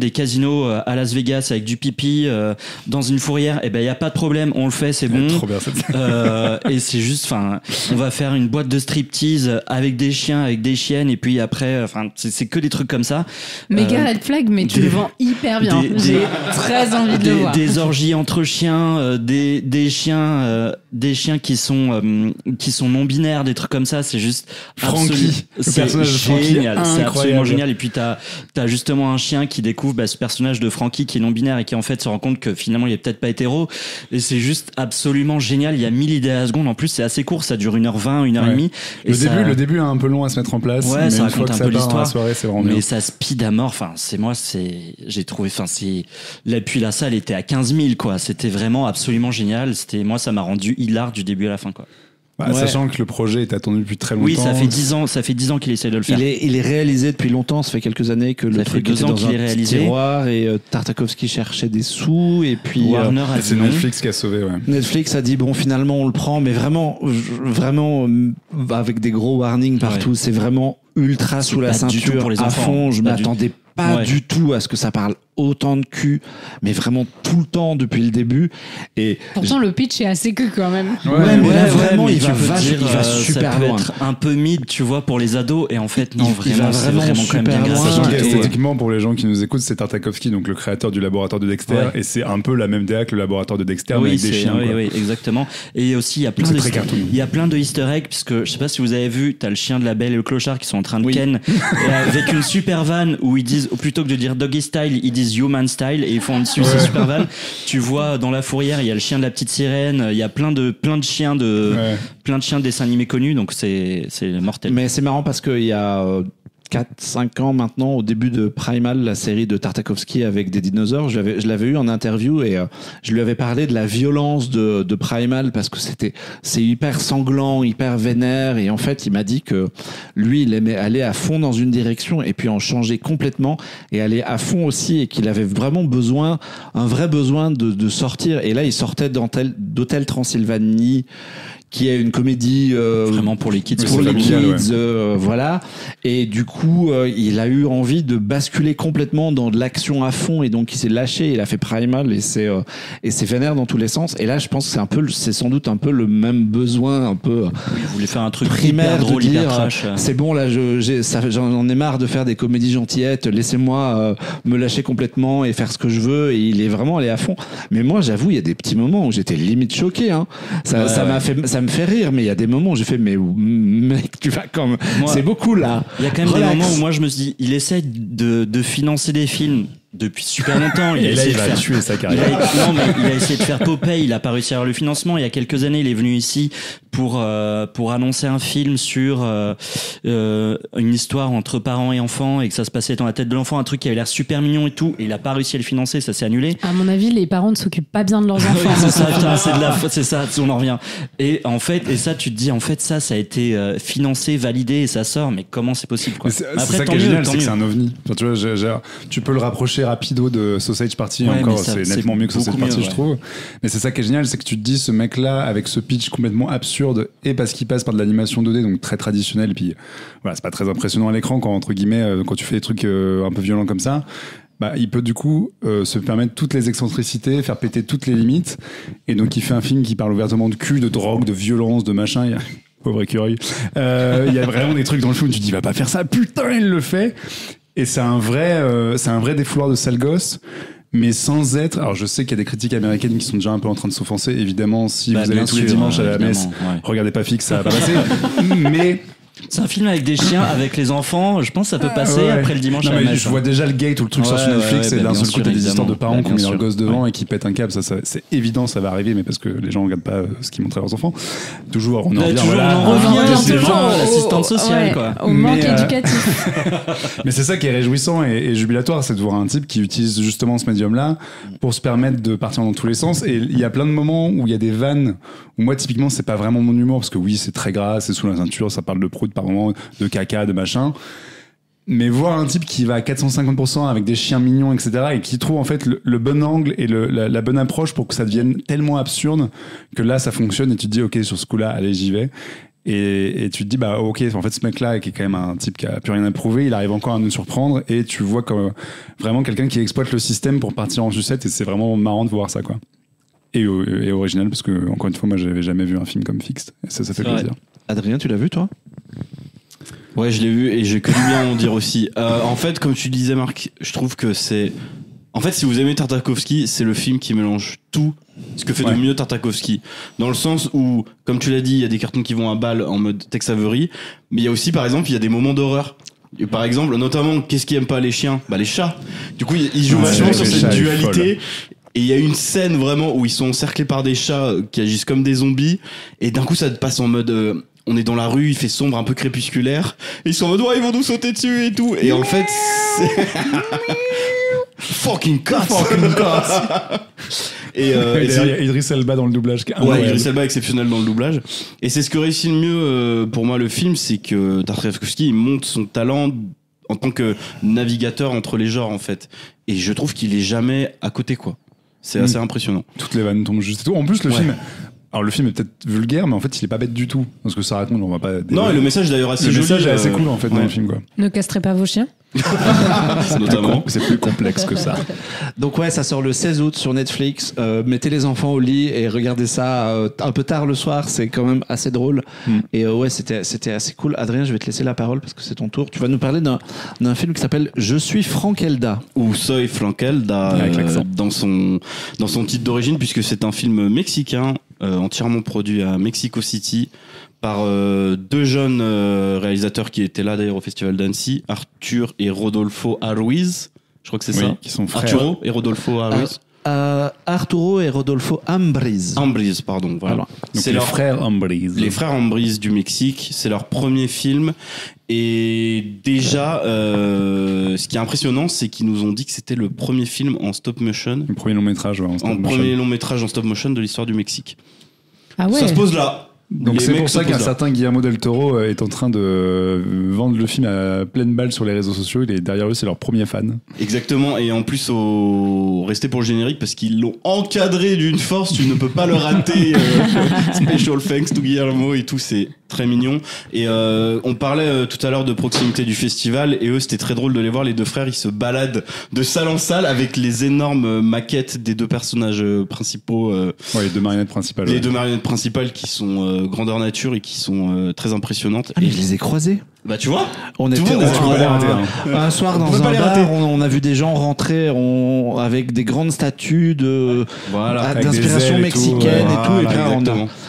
des casinos à Las Vegas avec du pipi dans une fourrière. Et ben, il y a pas de problème, on le fait, c'est bon. Trop bien, et c'est juste, on va faire une boîte de striptease avec des chiens, avec des chiennes, et puis après, c'est que des trucs comme ça. Méga red flag, mais tu le vends hyper bien. J'ai très envie de le voir. Des orgies entre chiens, des chiens qui sont non binaires, des trucs comme ça. C'est juste Frankie, le personnage de Frankie, génial. C'est absolument génial. génial. Et puis t'as justement un chien qui découvre ce personnage de Frankie qui est non binaire et qui en fait se rend compte que finalement il est peut-être pas hétéro. Et c'est juste absolument génial. Il y a 1000 idées à la seconde. En plus, c'est assez court, ça dure 1h20, 1h30. Et le début est un peu long à se mettre en place. Ouais, mais ça une fois raconte que un peu ça part l'histoire. la soirée, c'est vraiment mais bien. ça speed à mort. Enfin, j'ai trouvé, là, puis la salle était à 15 000, quoi. C'était vraiment absolument génial. Moi, ça m'a rendu hilar du début à la fin, quoi. Sachant que le projet est attendu depuis très longtemps. Oui, ça fait 10 ans qu'il essaie de le faire. Il est réalisé depuis longtemps, ça fait quelques années que le truc était dans un petit tiroir et Tartakovsky cherchait des sous et puis Warner a c'est dit Netflix qui a sauvé. Ouais. Netflix a dit bon finalement on le prend mais vraiment avec des gros warnings partout, c'est vraiment ultra sous la ceinture pour les à enfants. fond, je m'attendais pas du tout à ce que ça parle autant de cul, mais vraiment tout le temps depuis le début. Et pourtant le pitch est assez cul quand même. Mais là, vraiment mais il va super ça peut loin. être un peu mid, tu vois, pour les ados, et en fait non, il va c'est vraiment quand même super bien loin. grave. Sachant qu'esthétiquement, pour les gens qui nous écoutent, c'est Tartakovsky, donc le créateur du laboratoire de Dexter, et c'est un peu la même DA que le laboratoire de Dexter, mais avec des chiens. Oui, exactement. Et aussi, il y a plein de easter eggs, puisque je sais pas si vous avez vu, t'as le chien de la Belle et le Clochard qui sont en train de ken, avec une super vanne où ils disent, plutôt que de dire doggy style, ils disent human style, et ils font dessus ces super vannes. Tu vois, dans la fourrière, il y a le chien de la petite sirène, il y a plein de chiens plein de chiens de dessins animés connus, donc c'est mortel. Mais c'est marrant parce qu'il y a 4-5 ans maintenant, au début de Primal, la série de Tartakovsky avec des dinosaures, je l'avais eu en interview et je lui avais parlé de la violence de Primal parce que c'est hyper sanglant, hyper vénère, et en fait il m'a dit que lui il aimait aller à fond dans une direction et puis en changer complètement et aller à fond aussi, et qu'il avait vraiment un vrai besoin de sortir. Et là il sortait d'Hôtel Transylvanie, qui est une comédie vraiment pour les kids, voilà. Et du coup, il a eu envie de basculer complètement dans de l'action à fond, et donc il s'est lâché. Il a fait Primal et c'est vénère dans tous les sens. Et là, je pense que c'est sans doute un peu le même besoin, un peu. Il voulait faire un truc primaire, hyper drôle, de dire, hyper trash. c'est bon là, j'en ai marre de faire des comédies gentillettes. Laissez-moi me lâcher complètement et faire ce que je veux. Et il est vraiment allé à fond. Mais moi, j'avoue, il y a des petits moments où j'étais limite choqué. Hein. Ça me fait rire, mais il y a des moments où j'ai fait mais mec, tu vas comme c'est beaucoup là. Il y a quand même des moments où moi je me suis dit, il essaie de financer des films depuis super longtemps. Et là, il va tuer sa carrière. Il a essayé de faire Popeye, il a pas réussi à avoir le financement. Il y a quelques années, il est venu ici pour annoncer un film sur une histoire entre parents et enfants, et que ça se passait dans la tête de l'enfant, un truc qui avait l'air super mignon et tout, et il a pas réussi à le financer, ça s'est annulé. À mon avis, les parents ne s'occupent pas bien de leurs enfants. Oui, c'est ça, putain, c'est ça, on en revient. Et en fait, ça, tu te dis, en fait, ça a été financé, validé, et ça sort, mais comment c'est possible, quoi. C'est ça qui est génial, c'est que c'est un ovni. Enfin, tu vois, tu peux le rapprocher rapido de Sausage Party, encore, c'est nettement mieux que Sausage Party, je trouve. Mais c'est ça qui est génial, c'est que tu te dis, ce mec-là, avec ce pitch complètement absurde, et parce qu'il passe par de l'animation 2D, donc très traditionnelle, et puis voilà, c'est pas très impressionnant à l'écran quand, entre guillemets, quand tu fais des trucs un peu violents comme ça. Bah, il peut du coup se permettre toutes les excentricités, faire péter toutes les limites, et donc il fait un film qui parle ouvertement de cul, de drogue, de violence, de machin. Pauvre écureuil. Il y a vraiment des trucs dans le film où tu te dis, va pas faire ça, putain, il le fait. Et c'est un vrai défouloir de sale gosse, mais sans être. Alors je sais qu'il y a des critiques américaines qui sont déjà un peu en train de s'offenser. Évidemment, si vous allez tous les dimanches à la messe, regardez pas Fix, ça va pas passer. Mais c'est un film avec des chiens, avec les enfants. Je pense que ça peut passer après le dimanche à la messe. Je vois déjà le gate ou le truc sur Netflix, et d'un seul coup, t'as des histoires de parents qui ont mis leur gosse devant et qui pètent un câble. Ça, c'est évident, ça va arriver, mais parce que les gens regardent pas ce qu'ils montrent à leurs enfants. Toujours, on en revient. L'assistante sociale, quoi. Au manque éducatif. Mais c'est ça qui est réjouissant et jubilatoire, c'est de voir un type qui utilise justement ce médium-là pour se permettre de partir dans tous les sens. Et il y a plein de moments où il y a des vannes où moi, typiquement, c'est pas vraiment mon humour, parce que oui, c'est très gras, c'est sous la ceinture, ça parle de prout par moment, de caca, de machin. Mais voir un type qui va à 450% avec des chiens mignons, etc., et qui trouve en fait le bon angle et la bonne approche pour que ça devienne tellement absurde que là, ça fonctionne, et tu te dis, ok, sur ce coup-là, allez, j'y vais. Et tu te dis, bah ok, en fait, ce mec-là, qui est quand même un type qui a plus rien à prouver, il arrive encore à nous surprendre, et tu vois comme vraiment quelqu'un qui exploite le système pour partir en sucette, et c'est vraiment marrant de voir ça, quoi. Et original, parce que, encore une fois, moi, j'avais jamais vu un film comme Fixed, et ça fait plaisir. Adrien, tu l'as vu, toi ? Ouais, je l'ai vu, et j'ai que du bien à en dire aussi. En fait, comme tu disais, Marc, je trouve que c'est... En fait, si vous aimez Tartakovsky, c'est le film qui mélange tout ce que fait de mieux Tartakovsky. Dans le sens où, comme tu l'as dit, il y a des cartons qui vont à balle en mode Tex Avery, mais il y a aussi, par exemple, il y a des moments d'horreur. Et par exemple, notamment, qu'est-ce qui aime pas les chiens? Bah les chats. Du coup, ils jouent vachement sur cette dualité. Et il y a une scène vraiment où ils sont encerclés par des chats qui agissent comme des zombies. Et d'un coup, ça te passe en mode... on est dans la rue, il fait sombre, un peu crépusculaire. Et ils sont en mode, ouais, ils vont nous sauter dessus et tout. Et en fait, c'est... Fucking cats. Et Idris Elba dans le doublage. Ouais, Idris Elba exceptionnel dans le doublage. Et c'est ce que réussit le mieux pour moi le film, c'est que Tartakovsky il montre son talent en tant que navigateur entre les genres en fait. Et je trouve qu'il est jamais à côté quoi. C'est assez impressionnant. Toutes les vannes tombent juste et tout. En plus le film. Alors le film est peut-être vulgaire, mais en fait il est pas bête du tout. Parce que ça raconte, on va pas. Non, et le message d'ailleurs assez joli. Le message est assez cool en fait dans le film quoi. Ne castrez pas vos chiens. Notamment. C'est plus complexe que ça. Donc ouais, ça sort le 16 août sur Netflix. Mettez les enfants au lit et regardez ça un peu tard le soir. C'est quand même assez drôle. Et ouais, c'était assez cool. Adrien, je vais te laisser la parole parce que c'est ton tour. Tu vas nous parler d'un film qui s'appelle Je suis Frank Elda. Ou Soy Frank Elda dans son titre d'origine, puisque c'est un film mexicain entièrement produit à Mexico City par deux jeunes réalisateurs qui étaient là d'ailleurs au Festival d'Annecy, Arthur et Rodolfo Aruiz, je crois que c'est ça, qui sont frères. Arturo et Rodolfo Aruiz. Arturo et Rodolfo Ambriz. Ambriz, pardon. Voilà. Donc C'est les frères Ambriz. Les frères Ambriz du Mexique, c'est leur premier film. Et déjà, ce qui est impressionnant, c'est qu'ils nous ont dit que c'était le premier film en stop motion. Le premier long métrage, en stop motion. Premier long métrage en stop motion de l'histoire du Mexique. Ah ouais. Ça se pose là. Donc c'est pour ça qu'un certain Guillermo del Toro est en train de vendre le film à pleine balle sur les réseaux sociaux. Il est derrière eux, c'est leur premier fan. Exactement, et en plus restez pour le générique parce qu'ils l'ont encadré d'une force, tu ne peux pas le rater. Special thanks to Guillermo et tout, c'est très mignon. Et on parlait tout à l'heure de proximité du festival, et eux c'était très drôle de les voir, les deux frères, ils se baladent de salle en salle avec les énormes maquettes des deux personnages principaux. Ouais, les deux marionnettes principales. Les deux marionnettes principales qui sont grandeur nature et qui sont très impressionnantes. Ah, mais je les ai croisés. Bah tu vois, on était un soir dans un bar, on a vu des gens rentrer avec des grandes statues d'inspiration mexicaine et tout, et puis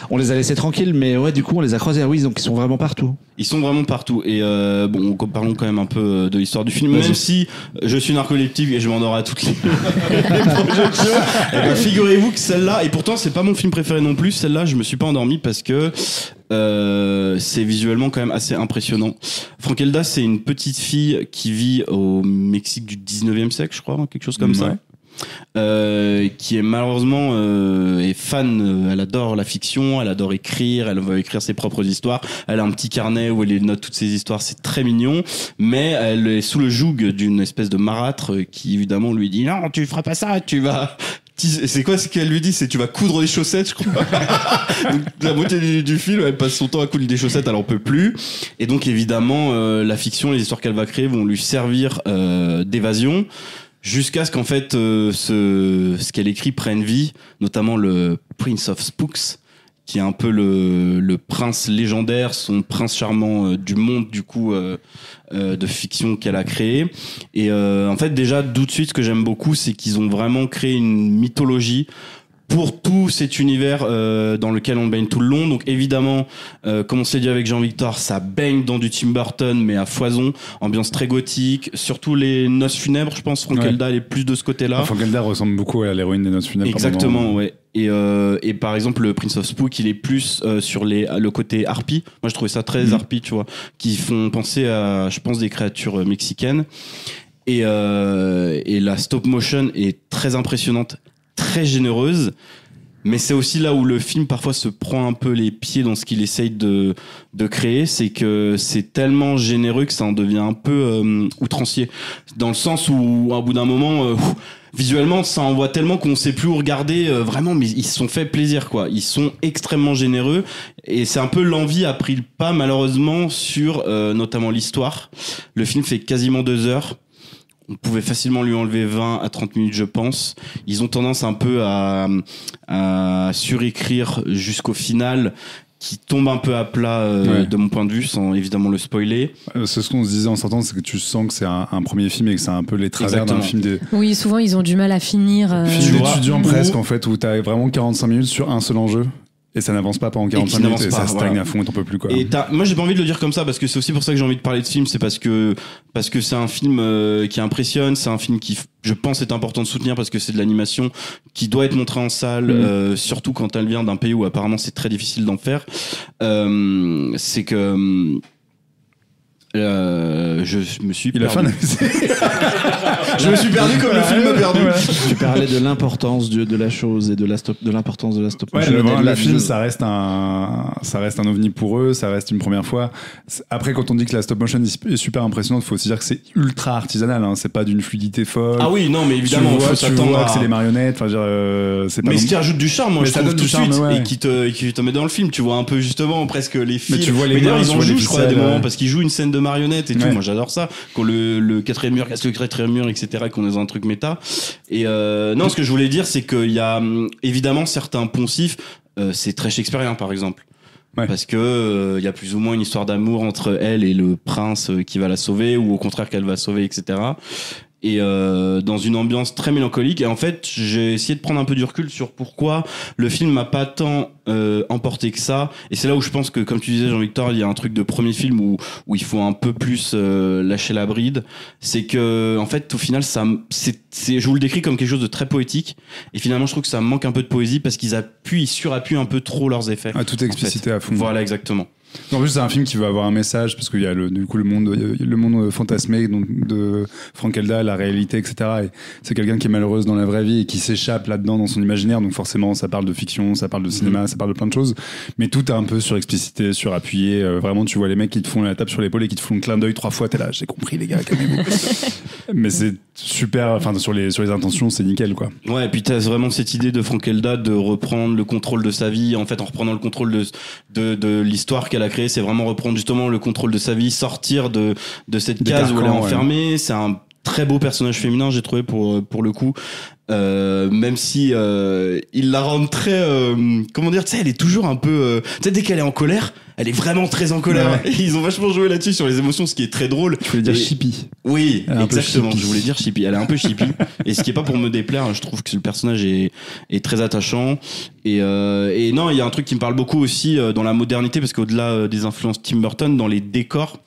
on les a laissés tranquilles, mais ouais, du coup on les a croisés. Ah oui, donc ils sont vraiment partout. Ils sont vraiment partout. Et bon, parlons quand même un peu de l'histoire du film. Même si je suis narcoleptique et je m'endors à toutes les projections, figurez-vous que celle-là, et pourtant c'est pas mon film préféré non plus, celle-là je me suis pas endormi parce que c'est visuellement quand même assez impressionnant. Frank Elda, c'est une petite fille qui vit au Mexique du 19e siècle, je crois, quelque chose comme ça. Qui est malheureusement est fan, elle adore la fiction, elle adore écrire, elle veut écrire ses propres histoires, elle a un petit carnet où elle note toutes ses histoires, c'est très mignon, mais elle est sous le joug d'une espèce de marâtre qui évidemment lui dit non, tu feras pas ça, tu vas... C'est quoi ce qu'elle lui dit? C'est tu vas coudre des chaussettes, je crois. Donc, la moitié du film, elle passe son temps à coudre des chaussettes, elle en peut plus. Et donc évidemment, la fiction, les histoires qu'elle va créer vont lui servir d'évasion, jusqu'à ce qu'en fait ce qu'elle écrit prenne vie, notamment le Prince of Spooks, qui est un peu le prince légendaire, son prince charmant du monde du coup de fiction qu'elle a créé. Et en fait déjà tout de suite ce que j'aime beaucoup, c'est qu'ils ont vraiment créé une mythologie pour tout cet univers dans lequel on baigne tout le long. Donc évidemment, comme on s'est dit avec Jean-Victor, ça baigne dans du Tim Burton, mais à foison, ambiance très gothique, surtout les noces funèbres, je pense. Frank Elda, elle est plus de ce côté-là. Frank Elda ressemble beaucoup à l'héroïne des noces funèbres. Exactement, ouais. Et par exemple, le Prince of Spook, il est plus sur le côté harpie. Moi, je trouvais ça très harpie, tu vois, qui font penser à, je pense, des créatures mexicaines. Et la stop motion est très impressionnante, très généreuse, mais c'est aussi là où le film parfois se prend un peu les pieds dans ce qu'il essaye de créer, c'est que c'est tellement généreux que ça en devient un peu outrancier, dans le sens où à bout d'un moment visuellement ça envoie tellement qu'on sait plus où regarder vraiment, mais ils se sont fait plaisir quoi, ils sont extrêmement généreux, et c'est un peu l'envie a pris le pas malheureusement sur notamment l'histoire. Le film fait quasiment 2 heures. On pouvait facilement lui enlever 20 à 30 minutes, je pense. Ils ont tendance un peu à surécrire jusqu'au final, qui tombe un peu à plat de mon point de vue, sans évidemment le spoiler. C'est ce qu'on se disait en sortant, c'est que tu sens que c'est un premier film et que c'est un peu les travers d'un film des... Oui, souvent ils ont du mal à finir. Film d'étudiant presque en fait, où t'as vraiment 45 minutes sur un seul enjeu. Et ça n'avance pas pendant 45 minutes et ça stagne à fond et t'en peux plus quoi. Et moi j'ai pas envie de le dire comme ça parce que c'est aussi pour ça que j'ai envie de parler de ce film, c'est parce que c'est un film qui impressionne, c'est un film qui je pense est important de soutenir parce que c'est de l'animation qui doit être montrée en salle, surtout quand elle vient d'un pays où apparemment c'est très difficile d'en faire. C'est que je me suis perdu. Je me suis perdu comme le film m'a perdu. Tu parlais de l'importance de la chose et de l'importance de la stop motion. Le film, ça reste un ovni pour eux, ça reste une première fois. Après, quand on dit que la stop motion est super impressionnante, il faut aussi dire que c'est ultra artisanal, hein. C'est pas d'une fluidité folle. Ah oui, non, mais évidemment, tu vois que c'est des marionnettes. Enfin, c'est pas mais ce qui ajoute du charme, moi, je trouve tout de suite, ouais. et qui te met dans le film. Tu vois un peu justement presque les fils. Mais tu vois les d'ailleurs, mains, ils en jouent, je crois, à des moments parce qu'ils jouent une scène de marionnettes et tout. Moi, j'adore ça. Quand le quatrième mur casse le quatrième mur, etc., qu'on est dans un truc méta. Et non, ce que je voulais dire, c'est qu'il y a évidemment certains poncifs. C'est très shakespearien, par exemple. Ouais. Parce que y a plus ou moins une histoire d'amour entre elle et le prince qui va la sauver, ou au contraire qu'elle va sauver, etc. Et dans une ambiance très mélancolique. Et en fait, j'ai essayé de prendre un peu du recul sur pourquoi le film m'a pas tant emporté que ça. Et c'est là où je pense que, comme tu disais, Jean-Victor, il y a un truc de premier film où il faut un peu plus lâcher la bride. C'est que, en fait, au final, je vous le décris comme quelque chose de très poétique. Et finalement, je trouve que ça manque un peu de poésie parce qu'ils surappuient un peu peu trop leurs effets. Ah, tout est explicité à fond. Voilà, exactement. En plus, c'est un film qui veut avoir un message parce qu'il y a le monde fantasmé donc de Frank Elda, la réalité, etc. Et c'est quelqu'un qui est malheureuse dans la vraie vie et qui s'échappe là-dedans dans son imaginaire. Donc forcément, ça parle de fiction, ça parle de cinéma, ça parle de plein de choses. Mais tout est un peu surexplicité, surappuyé. Vraiment, tu vois les mecs qui te font la tape sur l'épaule et qui te font un clin d'œil 3 fois. T'es là, j'ai compris les gars, calmez-vous. Mais c'est super. Enfin, sur les intentions, c'est nickel, quoi. Ouais, et puis t'as vraiment cette idée de Frank Elda de reprendre le contrôle de sa vie. En fait, en reprenant le contrôle de l'histoire qu'elle a créée, c'est vraiment reprendre justement le contrôle de sa vie, sortir de cette case où elle est enfermée. Ouais. C'est un très beau personnage féminin, j'ai trouvé pour le coup. Même si ils la rendent très comment dire, tu sais, elle est toujours un peu tu sais, dès qu'elle est en colère, elle est vraiment très en colère. Ouais. Et ils ont vachement joué là-dessus sur les émotions, ce qui est très drôle. Tu voulais dire chippy. Oui, exactement, je voulais dire chippy. Elle est un peu chippy. Et ce qui est pas pour me déplaire, je trouve que le personnage est très attachant. Et non, il y a un truc qui me parle beaucoup aussi dans la modernité, parce qu'au-delà des influences Tim Burton, dans les décors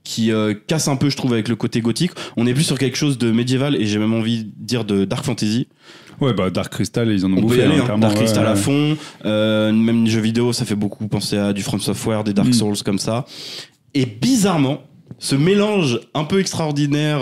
qui casse un peu, je trouve, avec le côté gothique. On est plus sur quelque chose de médiéval, et j'ai même envie de dire de dark fantasy. Ouais, bah Dark Crystal, ils en ont bouffé. On peut y aller, hein. Dark Crystal à fond. Même les jeux vidéo, ça fait beaucoup penser à du From Software, des Dark Souls comme ça. Et bizarrement, ce mélange un peu extraordinaire,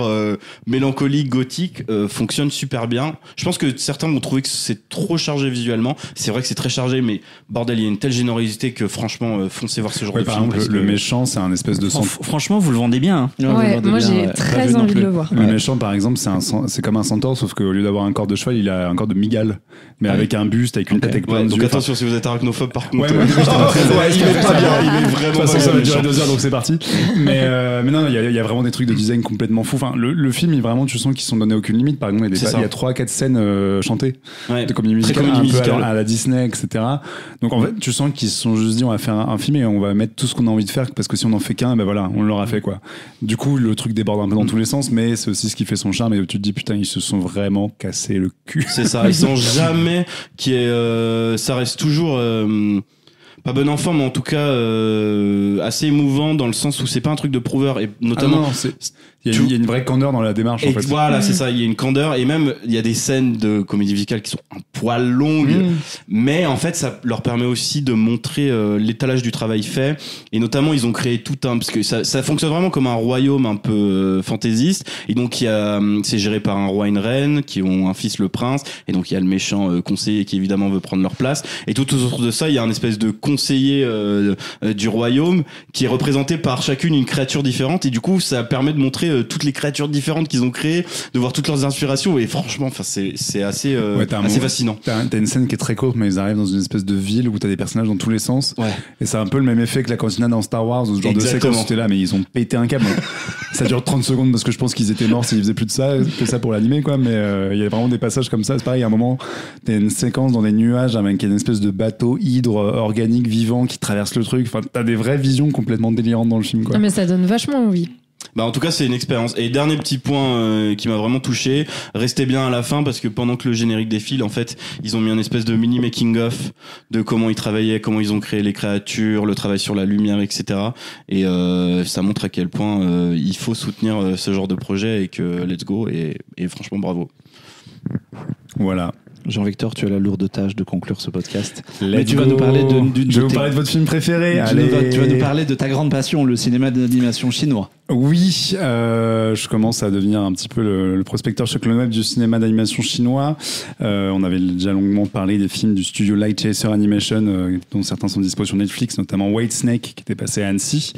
mélancolique, gothique, fonctionne super bien. Je pense que certains vont trouver que c'est trop chargé visuellement. C'est vrai que c'est très chargé, mais bordel, il y a une telle générosité que franchement, foncez voir ce genre de film. Par exemple, le méchant, c'est un espèce de franchement, vous le vendez bien. Hein. Ouais, moi j'ai très envie de le voir. Le méchant, par exemple, c'est comme un centaure, sauf qu'au lieu d'avoir un corps de cheval, il a un corps de migale, mais avec un buste, avec une tête avec plein de yeux. Donc attention, si vous êtes arachnophobe, par contre. Il est pas bien, il est vraiment pas bien. Ça va durer 2 heures, donc c'est parti. Mais non, il y a vraiment des trucs de design complètement fous. Enfin, le film, vraiment, tu sens qu'ils se sont donnés aucune limite. Par exemple, il y a 3-4 scènes chantées de comédie musicale, un peu à la Disney, etc. Donc en fait, tu sens qu'ils se sont juste dit, on va faire un film et on va mettre tout ce qu'on a envie de faire, parce que si on en fait qu'un, ben voilà, on l'aura fait, quoi. Du coup, le truc déborde un peu dans tous les sens, mais c'est aussi ce qui fait son charme, et tu te dis, putain, ils se sont vraiment cassés le cul. C'est ça, ils sont jamais ça reste toujours pas bon enfant, mais en tout cas assez émouvant, dans le sens où c'est pas un truc de prouveur, et notamment il y a une vraie candeur dans la démarche, en fait. Voilà, c'est ça, il y a une candeur, et même il y a des scènes de comédie musicale qui sont un poil longues, mais en fait ça leur permet aussi de montrer l'étalage du travail fait, et notamment ils ont créé parce que ça fonctionne vraiment comme un royaume un peu fantaisiste, et donc c'est géré par un roi et une reine qui ont un fils, le prince, et donc il y a le méchant conseiller qui évidemment veut prendre leur place, et tout autour de ça il y a un espèce de conseiller du royaume qui est représenté par chacune une créature différente, et du coup ça permet de montrer toutes les créatures différentes qu'ils ont créées, de voir toutes leurs inspirations, et franchement c'est assez fascinant. T'as une scène qui est très courte, mais ils arrivent dans une espèce de ville où t'as des personnages dans tous les sens, et c'est un peu le même effet que la cantina dans Star Wars, ou ce genre de séquence où t'es là, mais ils ont pété un câble. Ça dure 30 secondes parce que je pense qu'ils étaient morts s'ils faisaient plus que ça pour l'animer, quoi. Mais il y a vraiment des passages comme ça. C'est pareil, à un moment t'as une séquence dans des nuages avec une espèce de bateau hydre organique vivant qui traverse le truc. Enfin, t'as des vraies visions complètement délirantes dans le film, quoi. Non, mais ça donne vachement envie. Bah en tout cas c'est une expérience. Et dernier petit point qui m'a vraiment touché, restez bien à la fin parce que pendant que le générique défile, en fait, ils ont mis une espèce de mini making of de comment ils travaillaient, comment ils ont créé les créatures, le travail sur la lumière, etc. Et ça montre à quel point il faut soutenir ce genre de projet et que let's go et franchement bravo. Voilà. Jean-Victor, tu as la lourde tâche de conclure ce podcast. Mais tu vas nous parler je vais vous parler de votre film préféré. Tu vas nous parler de ta grande passion, le cinéma d'animation chinois. Oui, je commence à devenir un petit peu le prospecteur chez Clone Web du cinéma d'animation chinois. On avait déjà longuement parlé des films du studio Light Chaser Animation, dont certains sont dispo sur Netflix, notamment White Snake, qui était passé à Annecy.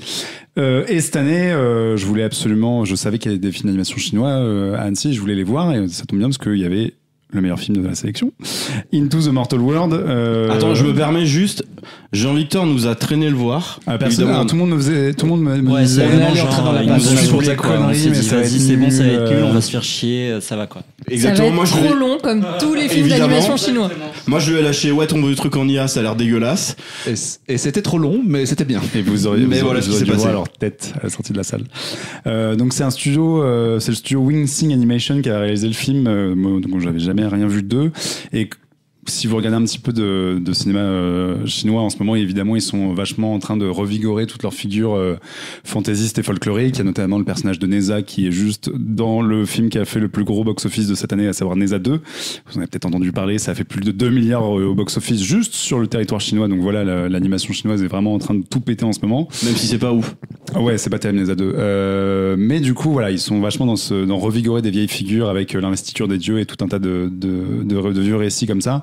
Et cette année, je savais qu'il y avait des films d'animation chinois à Annecy, je voulais les voir, et ça tombe bien parce qu'il y avait le meilleur film de la sélection, Into the Mortal World. Attends, je me permets juste, Jean-Victor nous a traîné le voir. Tout le monde me disait, c'est vraiment genre, il me suit pour ta connerie, mais ça va être c'est bon, ça va être nul, on va se faire chier, ça va quoi. Exactement. Ça va être trop long comme tous les films d'animation chinois. Moi je lui ai lâché, ouais, ton truc en IA, ça a l'air dégueulasse. Et c'était trop long, mais c'était bien. Et vous auriez dû voir leur tête à la sortie de la salle. Donc c'est un studio, c'est le studio Wing Sing Animation qui a réalisé le film, donc j'avais jamais rien vu d'eux. Et si vous regardez un petit peu de cinéma chinois en ce moment, évidemment, ils sont vachement en train de revigorer toutes leurs figures fantaisistes et folkloriques. Il y a notamment le personnage de Neza qui est juste dans le film qui a fait le plus gros box-office de cette année, à savoir Neza 2. Vous en avez peut-être entendu parler, ça a fait plus de 2 milliards au box-office juste sur le territoire chinois. Donc voilà, l'animation chinoise est vraiment en train de tout péter en ce moment. Même si c'est pas ouf. Ouais, c'est pas terrible Neza 2. Mais du coup, voilà, ils sont vachement dans revigorer des vieilles figures avec l'investiture des dieux et tout un tas de vieux récits comme ça.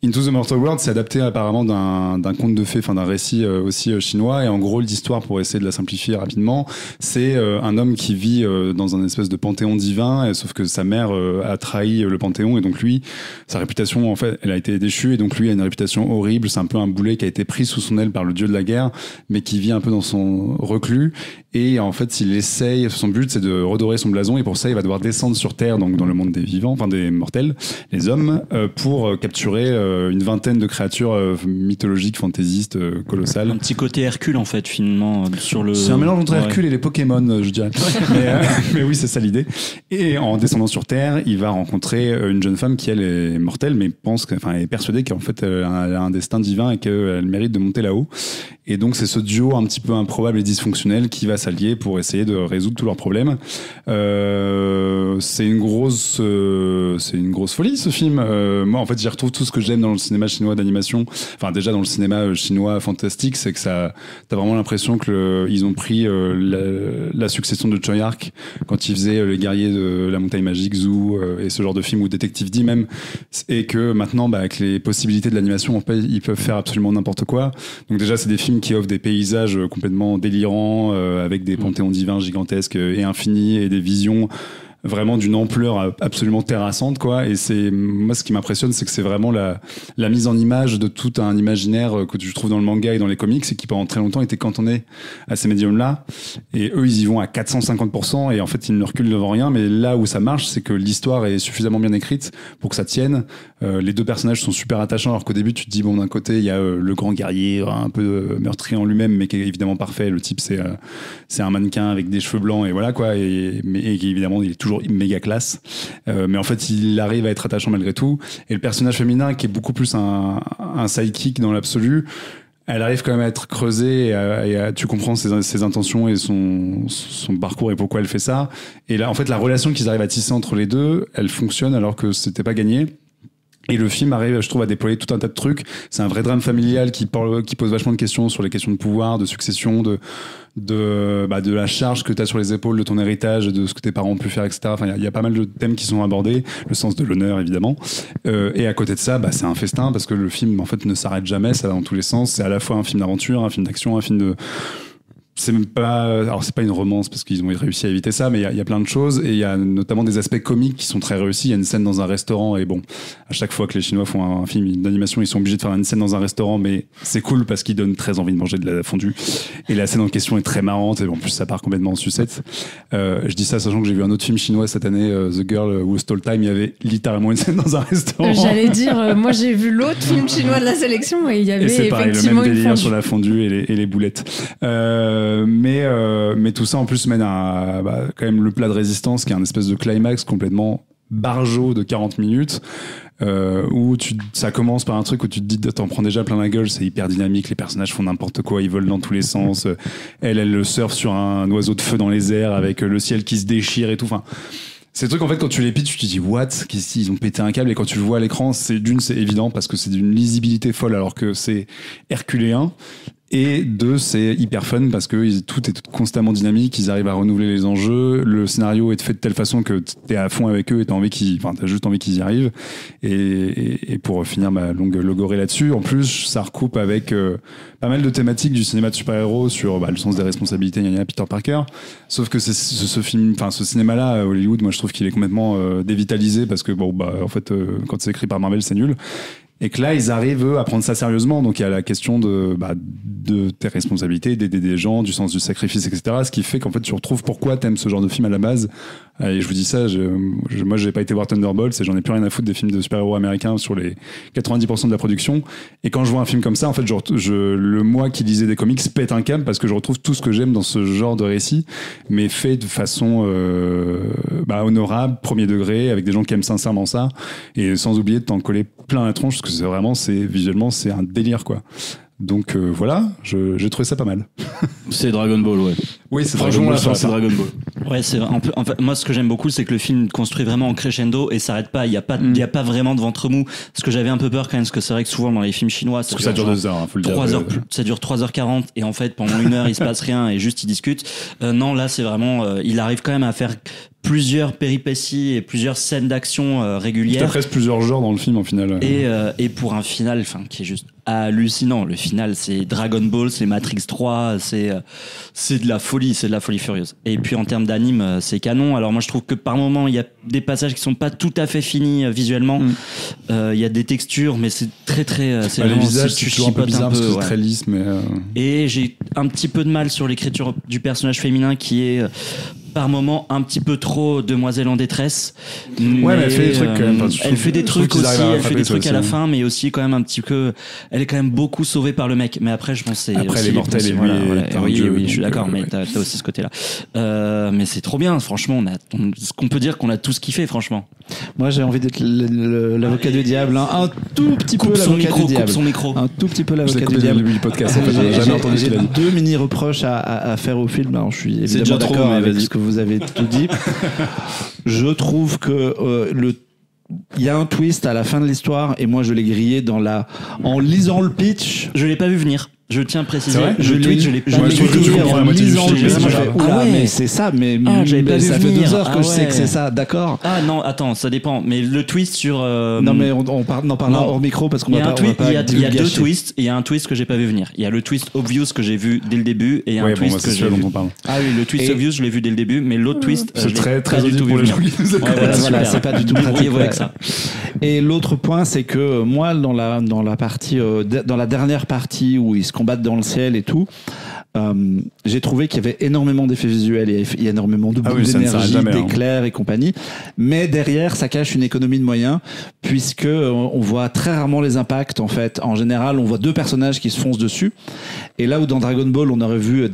Into the Mortal World, c'est adapté apparemment d'un conte de fées, enfin d'un récit aussi chinois. Et en gros, l'histoire, pour essayer de la simplifier rapidement, c'est un homme qui vit dans un espèce de panthéon divin, sauf que sa mère a trahi le panthéon, et donc lui, sa réputation, en fait, elle a été déchue, et donc lui a une réputation horrible. C'est un peu un boulet qui a été pris sous son aile par le dieu de la guerre, mais qui vit un peu dans son reclus. Et en fait, il essaye, son but, c'est de redorer son blason, et pour ça, il va devoir descendre sur Terre, donc dans le monde des vivants, enfin des mortels, les hommes, pour capturer une vingtaine de créatures mythologiques, fantaisistes, colossales. Un petit côté Hercule, en fait, finalement, sur le... C'est un mélange entre Hercule et les Pokémon, je dirais. mais oui, c'est ça l'idée. Et en descendant sur Terre, il va rencontrer une jeune femme qui, elle, est mortelle, mais est persuadée qu'en fait, elle a un destin divin et qu'elle mérite de monter là-haut. Et donc, c'est ce duo un petit peu improbable et dysfonctionnel qui va s'allier pour essayer de résoudre tous leurs problèmes. C'est une grosse folie, ce film. Moi, en fait, j'y retrouve tout ce que j'aime dans le cinéma chinois d'animation. Enfin, déjà, dans le cinéma chinois fantastique, c'est que t'as vraiment l'impression que ils ont pris la succession de Choi Ark quand ils faisaient Les Guerriers de la Montagne Magique, Zoo, et ce genre de film, ou Détective D même. Et que maintenant, avec les possibilités de l'animation, ils peuvent faire absolument n'importe quoi. Donc déjà, c'est des films qui offrent des paysages complètement délirants, avec des panthéons divins gigantesques et infinis, et des visions vraiment d'une ampleur absolument terrassante, quoi. Et moi, ce qui m'impressionne, c'est que c'est vraiment la mise en image de tout un imaginaire que tu trouves dans le manga et dans les comics, et qui pendant très longtemps était cantonné à ces médiums-là. Et eux, ils y vont à 450%, et en fait, ils ne reculent devant rien. Mais là où ça marche, c'est que l'histoire est suffisamment bien écrite pour que ça tienne. Les deux personnages sont super attachants, alors qu'au début, tu te dis, bon, d'un côté, il y a le grand guerrier, un peu meurtrier en lui-même, mais qui est évidemment parfait. Le type, c'est un mannequin avec des cheveux blancs, et voilà, quoi. Et évidemment, il est toujours méga classe, mais en fait il arrive à être attachant malgré tout. Et le personnage féminin, qui est beaucoup plus un sidekick dans l'absolu, elle arrive quand même à être creusée, et tu comprends ses intentions et son parcours et pourquoi elle fait ça. Et là, en fait, la relation qu'ils arrivent à tisser entre les deux, elle fonctionne alors que c'était pas gagné. Et le film arrive, je trouve, à déployer tout un tas de trucs. C'est un vrai drame familial qui pose vachement de questions sur les questions de pouvoir, de succession, de la charge que tu as sur les épaules de ton héritage, de ce que tes parents ont pu faire, etc. Enfin, il y a pas mal de thèmes qui sont abordés, le sens de l'honneur, évidemment. Et à côté de ça, c'est un festin, parce que le film, en fait, ne s'arrête jamais, ça va dans tous les sens. C'est à la fois un film d'aventure, un film d'action, un film de... C'est même pas, alors c'est pas une romance parce qu'ils ont réussi à éviter ça, mais il y a plein de choses, et il y a notamment des aspects comiques qui sont très réussis. Il y a une scène dans un restaurant, et bon, à chaque fois que les Chinois font un film d'animation, ils sont obligés de faire une scène dans un restaurant, mais c'est cool parce qu'ils donnent très envie de manger de la fondue. Et la scène en question est très marrante, et en plus ça part complètement en sucette. Je dis ça sachant que j'ai vu un autre film chinois cette année, The Girl Who Stole Time. Il y avait littéralement une scène dans un restaurant. J'allais dire, moi j'ai vu l'autre film chinois de la sélection, et il y avait et c'est pareil, effectivement le même une délire fondue sur la fondue et les boulettes. Mais tout ça en plus mène à quand même le plat de résistance qui est un espèce de climax complètement barjot de 40 minutes où ça commence par un truc où tu te dis t'en prends déjà plein la gueule, c'est hyper dynamique, les personnages font n'importe quoi, ils volent dans tous les sens, elle surfe sur un oiseau de feu dans les airs avec le ciel qui se déchire et tout, enfin ces trucs en fait quand tu les pitches tu te dis what, ils ont pété un câble, et quand tu le vois à l'écran c'est évident parce que c'est d'une lisibilité folle alors que c'est herculéen. Et deux, c'est hyper fun parce que tout est constamment dynamique, ils arrivent à renouveler les enjeux, le scénario est fait de telle façon que t'es à fond avec eux et t'as juste envie qu'ils y arrivent. Et pour finir ma longue logorée là-dessus, en plus, ça recoupe avec pas mal de thématiques du cinéma de super-héros sur le sens des responsabilités, Peter Parker. Sauf que ce cinéma-là, Hollywood, moi je trouve qu'il est complètement dévitalisé parce que en fait, quand c'est écrit par Marvel, c'est nul. Et que là, ils arrivent, eux, à prendre ça sérieusement. Donc, il y a la question de tes responsabilités, d'aider des gens, du sens du sacrifice, etc. Ce qui fait qu'en fait, tu retrouves pourquoi t'aimes ce genre de film à la base. Et je vous dis ça, moi, j'ai pas été voir Thunderbolts et j'en ai plus rien à foutre des films de super-héros américains sur les 90% de la production. Et quand je vois un film comme ça, en fait, moi qui lisais des comics pète un câble parce que je retrouve tout ce que j'aime dans ce genre de récit, mais fait de façon honorable, premier degré, avec des gens qui aiment sincèrement ça, et sans oublier de t'en coller plein la tronche, parce que visuellement, c'est un délire, quoi. Donc voilà, j'ai trouvé ça pas mal. C'est Dragon Ball, ouais. Oui, c'est Dragon Ball. C'est Dragon Ball. Ouais, c'est un peu. En fait, moi, ce que j'aime beaucoup, c'est que le film construit vraiment en crescendo et s'arrête pas. Il y a pas vraiment de ventre mou. Parce que j'avais un peu peur quand même, parce que c'est vrai que souvent dans les films chinois, ça dure 2 heures, faut le dire. 3 heures, ça dure 3h40 et en fait pendant 1 heure il se passe rien et juste ils discutent. Non, là c'est vraiment, il arrive quand même à faire plusieurs péripéties et plusieurs scènes d'action régulières. Il y a presque plusieurs genres dans le film en final. Et pour un final, qui est juste hallucinant. Le final, c'est Dragon Ball, c'est Matrix 3, c'est de la folie furieuse. Et puis en termes d'anime, c'est canon. Alors moi, je trouve que par moment, il y a des passages qui sont pas tout à fait finis visuellement. Il y a des textures, mais c'est très c'est les visages, c'est toujours un peu bizarre parce que c'est très lisse, mais. Et j'ai un petit peu de mal sur l'écriture du personnage féminin qui est par moment un petit peu trop demoiselle en détresse. Ouais, mais elle fait des trucs quand même. Elle fait des trucs aussi, elle fait des trucs à la fin, mais aussi quand même un petit peu. Elle est quand même beaucoup sauvée par le mec. Mais après, je pense c'est. Après, les mortels et lui. Oui, je suis d'accord, mais t'as aussi ce côté-là. Mais c'est trop bien, franchement. Ce qu'on peut dire qu'on a tous kiffé, franchement. Moi, j'ai envie d'être l'avocat du diable, un tout petit peu l'avocat du diable. Coupe son micro. Un tout petit peu l'avocat du diable. Du podcast, en fait, j'ai jamais entendu ce qu'il a dit. 2 mini reproches à faire au film. Alors, je suis évidemment d'accord avec ce que vous avez tout dit. Je trouve que il y a un twist à la fin de l'histoire et moi je l'ai grillé en lisant le pitch. Je l'ai pas vu venir. Je tiens à préciser. Je l'ai grillé en lisant le pitch. Mais c'est ça, mais ça fait 2 heures que je sais que c'est ça, d'accord. Ah non, attends, ça dépend. Mais le twist sur. Non, mais on parlera hors micro parce qu'on va pas. Il y a 2 twists. Il y a un twist que j'ai pas vu venir. Il y a le twist obvious que j'ai vu dès le début et un twist que j'ai vu. Ah oui, le twist obvious, je l'ai vu dès le début, mais l'autre twist, c'est très très du tout pour les gens qui nous écoutent. Voilà, c'est pas du tout pratique avec ça. Et l'autre point, c'est que moi, dans la partie, dans la dernière partie où ils se combattent dans le ciel et tout, j'ai trouvé qu'il y avait énormément d'effets visuels, il y a énormément de boules d'énergie, d'éclairs et compagnie, mais derrière ça cache une économie de moyens puisque on voit très rarement les impacts. En fait, en général, on voit 2 personnages qui se foncent dessus, et là où dans Dragon Ball on aurait vu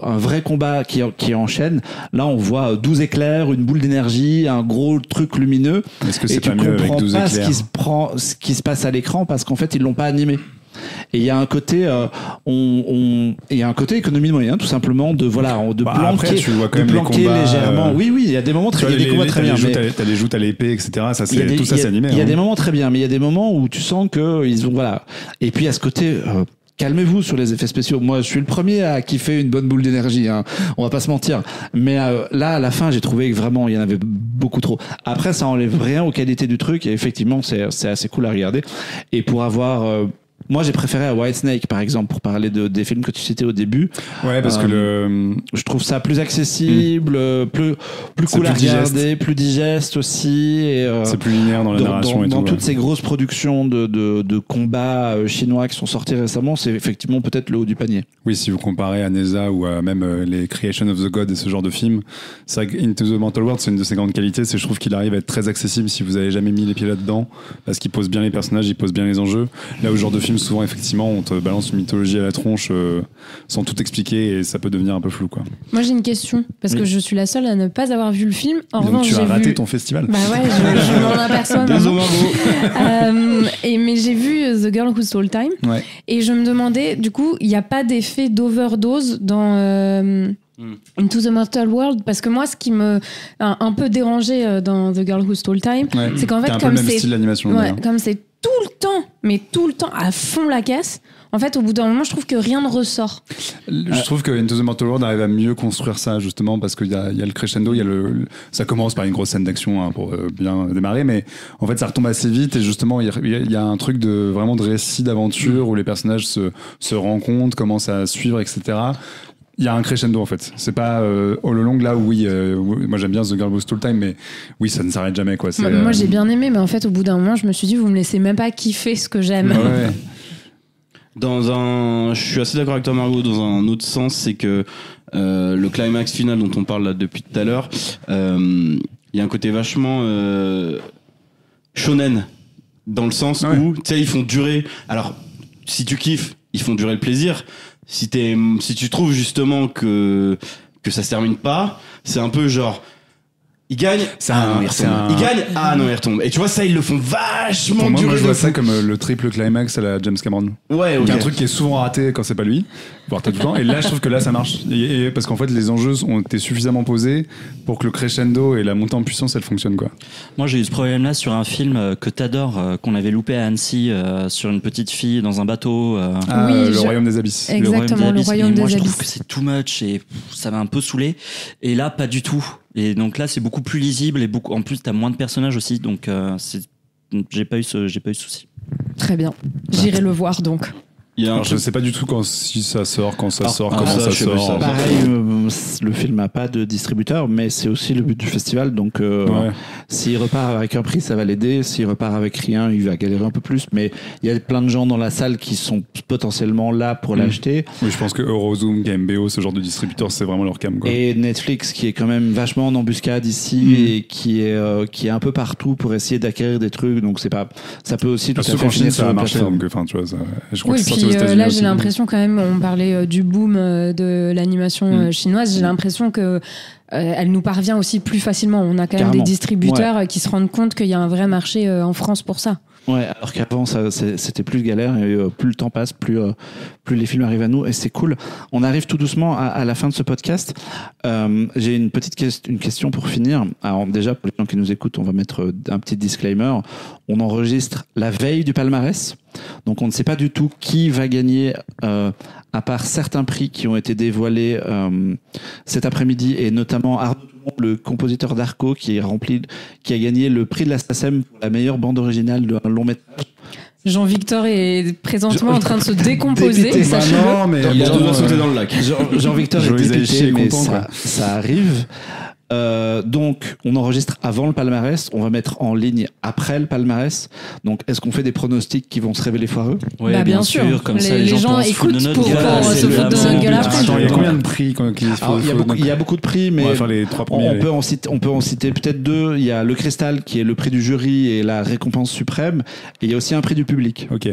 un vrai combat qui enchaîne, là on voit 12 éclairs, une boule d'énergie, un gros truc lumineux. Est-ce que c'est pas mieux avec 12 éclairs ? Ce qui se passe à l'écran parce qu'en fait ils l'ont pas animé. Et il y a un côté, économie de moyens, tout simplement, de planquer, après, tu vois quand même planquer les combats, légèrement. Oui, il y a des moments il y a des combats très bien. T'as les joutes à l'épée, etc. Tout ça, c'est animé. Il y a des moments très bien, mais il y a des moments où tu sens que ils ont, voilà. Et puis à ce côté. Calmez-vous sur les effets spéciaux. Moi, je suis le premier à kiffer une bonne boule d'énergie. On va pas se mentir. Mais là, à la fin, j'ai trouvé que vraiment, il y en avait beaucoup trop. Après, ça enlève rien aux qualités du truc. Et effectivement, c'est assez cool à regarder. Et pour avoir moi, j'ai préféré à Whitesnake, par exemple, pour parler des films que tu citais au début. Ouais, parce que je trouve ça plus accessible, plus cool à regarder, plus digeste aussi. C'est plus linéaire dans la narration et tout. Dans toutes ces grosses productions de combats chinois qui sont sortis récemment, c'est effectivement peut-être le haut du panier. Oui, si vous comparez à Neza ou à même les Creation of the God et ce genre de films, c'est vrai que Into the Mental World, c'est une de ses grandes qualités. Je trouve qu'il arrive à être très accessible si vous avez jamais mis les pieds là-dedans, parce qu'il pose bien les personnages, il pose bien les enjeux. Là, au genre de film films, souvent, effectivement, on te balance une mythologie à la tronche sans tout expliquer et ça peut devenir un peu flou, quoi. Moi, j'ai une question, parce que je suis la seule à ne pas avoir vu le film. En revanche, tu as raté ton festival. Bah ouais, je m'en aperçois. Mais j'ai vu The Girl Who Stole Time. Ouais. Et je me demandais, du coup, il n'y a pas d'effet d'overdose dans Into the Mortal World, parce que moi, ce qui me a un peu dérangé dans The Girl Who Stole Time, c'est qu'en fait, comme c'est comme c'est tout le temps à fond la caisse, en fait, au bout d'un moment, je trouve que rien ne ressort. Je trouve que Into the Mortal World arrive à mieux construire ça, justement, parce qu'il y a le crescendo, ça commence par une grosse scène d'action pour bien démarrer, mais en fait, ça retombe assez vite et justement, il y a un truc vraiment de récit d'aventure où les personnages se rencontrent, commencent à suivre, etc. Il y a un crescendo en fait. C'est pas all along là où moi j'aime bien The Girl Who Stole Time, mais oui, ça ne s'arrête jamais, quoi. Moi j'ai bien aimé, mais en fait au bout d'un moment je me suis dit vous me laissez même pas kiffer ce que j'aime. Ouais. Je suis assez d'accord avec toi, Margot, dans un autre sens, c'est que le climax final dont on parle là depuis tout à l'heure, il y a un côté vachement shonen, dans le sens où, tu sais, ils font durer. Alors, si tu kiffes, ils font durer le plaisir. Si tu trouves justement que ça se termine pas, c'est un peu genre. Il gagne, il gagne, il retombe. Et tu vois, ça, ils le font vachement durer. Moi, je vois ça comme le triple climax à la James Cameron. Ouais, okay. Il y a un truc qui est souvent raté quand c'est pas lui, voire tout le temps. Et là, je trouve que là, ça marche. Parce qu'en fait, les enjeux ont été suffisamment posés pour que le crescendo et la montée en puissance, elle fonctionne, quoi. Moi, j'ai eu ce problème-là sur un film que t'adores, qu'on avait loupé à Annecy, sur une petite fille dans un bateau. Le Royaume des Abysses. Exactement, le Royaume des Abysses. Moi, je trouve que c'est too much et ça m'a un peu saoulé. Et là, pas du tout. Et donc là, c'est beaucoup plus lisible et en plus, t'as moins de personnages aussi, donc j'ai pas eu ce souci. Très bien, j'irai le voir donc. Alors, je sais pas du tout si ça sort, comment ça sort. Pareil, le film n'a pas de distributeur, mais c'est aussi le but du festival. Donc, s'il repart avec un prix, ça va l'aider. S'il repart avec rien, il va galérer un peu plus. Mais il y a plein de gens dans la salle qui sont potentiellement là pour l'acheter. Oui, je pense que Eurozoom, KMBO, ce genre de distributeur, c'est vraiment leur cam, quoi. Et Netflix, qui est quand même vachement en embuscade ici et qui est un peu partout pour essayer d'acquérir des trucs. Donc, ça peut aussi tout à fait finir ça a marché. Donc, enfin, tu vois, je crois que c'est là, j'ai l'impression quand même, on parlait du boom de l'animation chinoise, j'ai l'impression que elle nous parvient aussi plus facilement. On a quand même des distributeurs qui se rendent compte qu'il y a un vrai marché en France pour ça. Ouais, alors qu'avant c'était plus galère et plus le temps passe, plus les films arrivent à nous et c'est cool. On arrive tout doucement à la fin de ce podcast. J'ai une question pour finir. Alors déjà pour les gens qui nous écoutent, on va mettre un petit disclaimer. On enregistre la veille du palmarès, donc on ne sait pas du tout qui va gagner. À part certains prix qui ont été dévoilés cet après-midi et notamment Arnaud, le compositeur d'Arco qui a gagné le prix de la SACEM pour la meilleure bande originale d'un long métrage. Jean-Victor est présentement en train de se décomposer. Non, mais il doit sauter dans le lac. Jean-Victor est dépité, mais ça arrive. Donc, on enregistre avant le palmarès, on va mettre en ligne après le palmarès. Donc, est-ce qu'on fait des pronostics qui vont se révéler foireux ? Oui, bien sûr. Comme ça, les gens écoutent pour se foutre de notre gueule après. Il y a combien de prix il y a beaucoup de prix, mais on va faire les 3 premiers. On peut en citer peut-être 2. Il y a le Cristal qui est le prix du jury et la récompense suprême. Et il y a aussi un prix du public. Ok.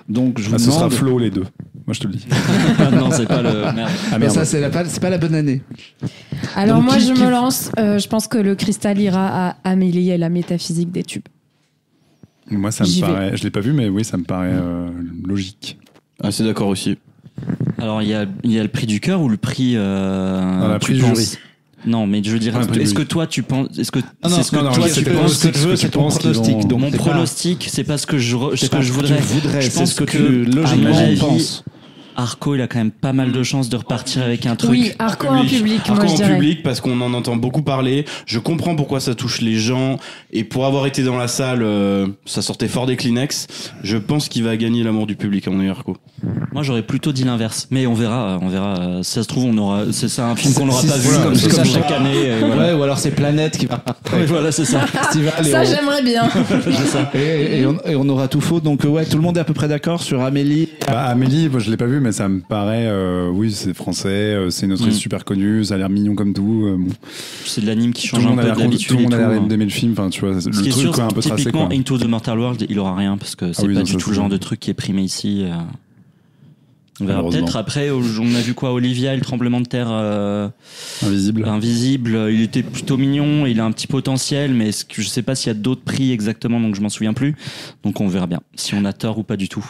Donc, je vous demande. Ce sera Flo les deux. Moi, je te le dis. Non, c'est pas le. Merde. Mais ça, c'est pas la bonne année. Alors, donc, je me lance. Je pense que le Cristal ira à Amélie et la métaphysique des tubes. Moi, ça me paraît. Je l'ai pas vu, mais oui, ça me paraît logique. Assez d'accord aussi. Alors, il y a le prix du cœur ou le prix. Le prix du jury. Non, mais je veux dire, est-ce que toi tu penses, est-ce que c'est ce que toi tu penses, c'est ton pronostic. Donc mon pronostic, c'est pas ce que je voudrais. Je pense que logiquement on pense. Arco, il a quand même pas mal de chances de repartir avec un truc. Oui, Arco en public, moi je dirais. Arco en public, parce qu'on en entend beaucoup parler. Je comprends pourquoi ça touche les gens. Et pour avoir été dans la salle, ça sortait fort des Kleenex. Je pense qu'il va gagner l'amour du public en Arco. Moi, j'aurais plutôt dit l'inverse, mais on verra. Si ça se trouve, c'est un film qu'on n'aura pas vu comme chaque année. Ouais, ou alors c'est Planète qui va. Voilà, c'est ça. Ça, j'aimerais bien. Et on aura tout faux. Donc ouais, tout le monde est à peu près d'accord sur Amélie. Amélie, moi, je l'ai pas vu, mais ça me paraît, oui, c'est français, c'est une autrice super connue, ça a l'air mignon comme tout. Bon. C'est de l'anime qui change un peu de l'habitude. Tout le monde a l'air d'aimer le film. Enfin, tu vois, le truc sûr, quoi, un peu tracé. Typiquement, Into the Mortal World, il aura rien parce que c'est pas du tout le genre de truc qui est primé ici. On verra peut-être après. On a vu quoi, Olivia et le tremblement de terre invisible. Il était plutôt mignon. Il a un petit potentiel, mais je sais pas s'il y a d'autres prix exactement, donc je m'en souviens plus. Donc on verra bien si on a tort ou pas du tout.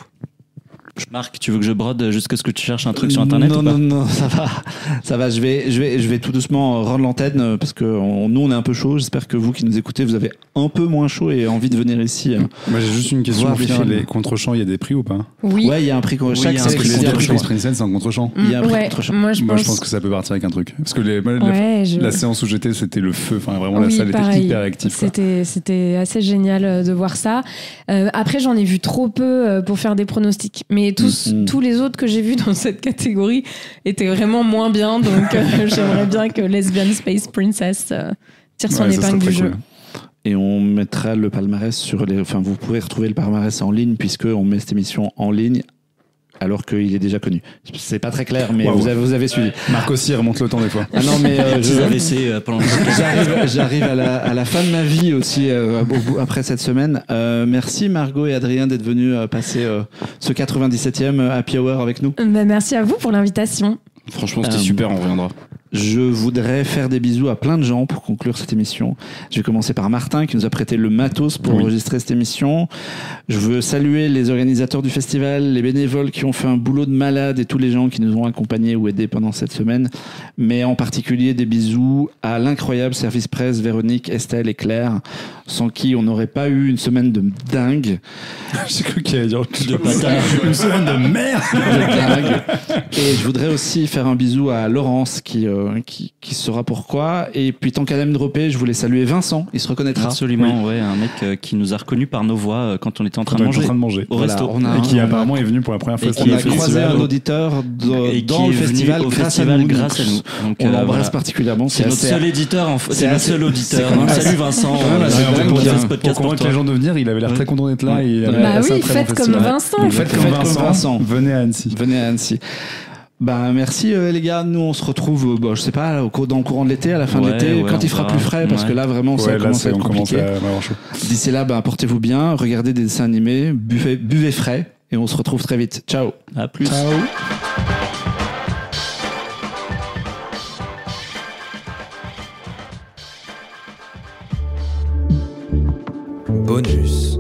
Marc, tu veux que je brode jusqu'à ce que tu cherches un truc sur internet ou pas ? Non, ça va. Je vais tout doucement rendre l'antenne parce que nous on est un peu chaud. J'espère que vous qui nous écoutez, vous avez un peu moins chaud et envie de venir ici. Moi j'ai juste une question. Les contre-champs, il y a des prix ou pas ? Oui. Ouais, il y a un prix. Chaque Space Princess, c'est un contre-champ. Il y a un prix contre-champ. Moi je pense que ça peut partir avec un truc. Parce que la séance où j'étais, c'était le feu. Enfin vraiment la salle était hyper active. C'était assez génial de voir ça. Après j'en ai vu trop peu pour faire des pronostics. Mais tous les autres que j'ai vus dans cette catégorie étaient vraiment moins bien, donc j'aimerais bien que Lesbian Space Princess tire son épingle du jeu. Et on mettra le palmarès vous pourrez retrouver le palmarès en ligne puisqu'on met cette émission en ligne alors qu'il est déjà connu. C'est pas très clair, mais vous avez suivi. Marc aussi remonte le temps des fois. Ah non, mais pendant j'arrive à la fin de ma vie aussi après cette semaine. Merci Margot et Adrien d'être venus passer ce 97e Happy Hour avec nous. Merci à vous pour l'invitation. Franchement, c'était super, on reviendra. Je voudrais faire des bisous à plein de gens pour conclure cette émission. Je vais commencer par Martin qui nous a prêté le matos pour enregistrer cette émission. Je veux saluer les organisateurs du festival, les bénévoles qui ont fait un boulot de malade et tous les gens qui nous ont accompagnés ou aidés pendant cette semaine. Mais en particulier des bisous à l'incroyable service presse Véronique, Estelle et Claire, sans qui on n'aurait pas eu une semaine de dingue. J'ai cru qu'il y avait une semaine de merde de dingue. Et je voudrais aussi faire un bisou à Laurence qui saura pourquoi. Et puis tant qu'à me dropper, je voulais saluer Vincent, il se reconnaîtra. Absolument, ouais, un mec qui nous a reconnus par nos voix quand on était en train de manger au resto. Et qui apparemment est venu pour la première fois. On a croisé un auditeur dans le festival grâce à nous. Donc, on l'embrasse particulièrement. C'est notre seul éditeur, c'est notre seul auditeur. Salut Vincent. Pour convaincre les gens de venir, il avait l'air très content d'être là. Bah oui, faites comme Vincent. Faites comme Vincent. Venez à Annecy. Bah merci les gars, nous on se retrouve je sais pas dans le courant de l'été, à la fin de l'été, quand il fera plus frais parce que là vraiment ça commence à être compliqué. D'ici là portez-vous bien, regardez des dessins animés, buvez frais et on se retrouve très vite. Ciao. À plus. Ciao. Bonus.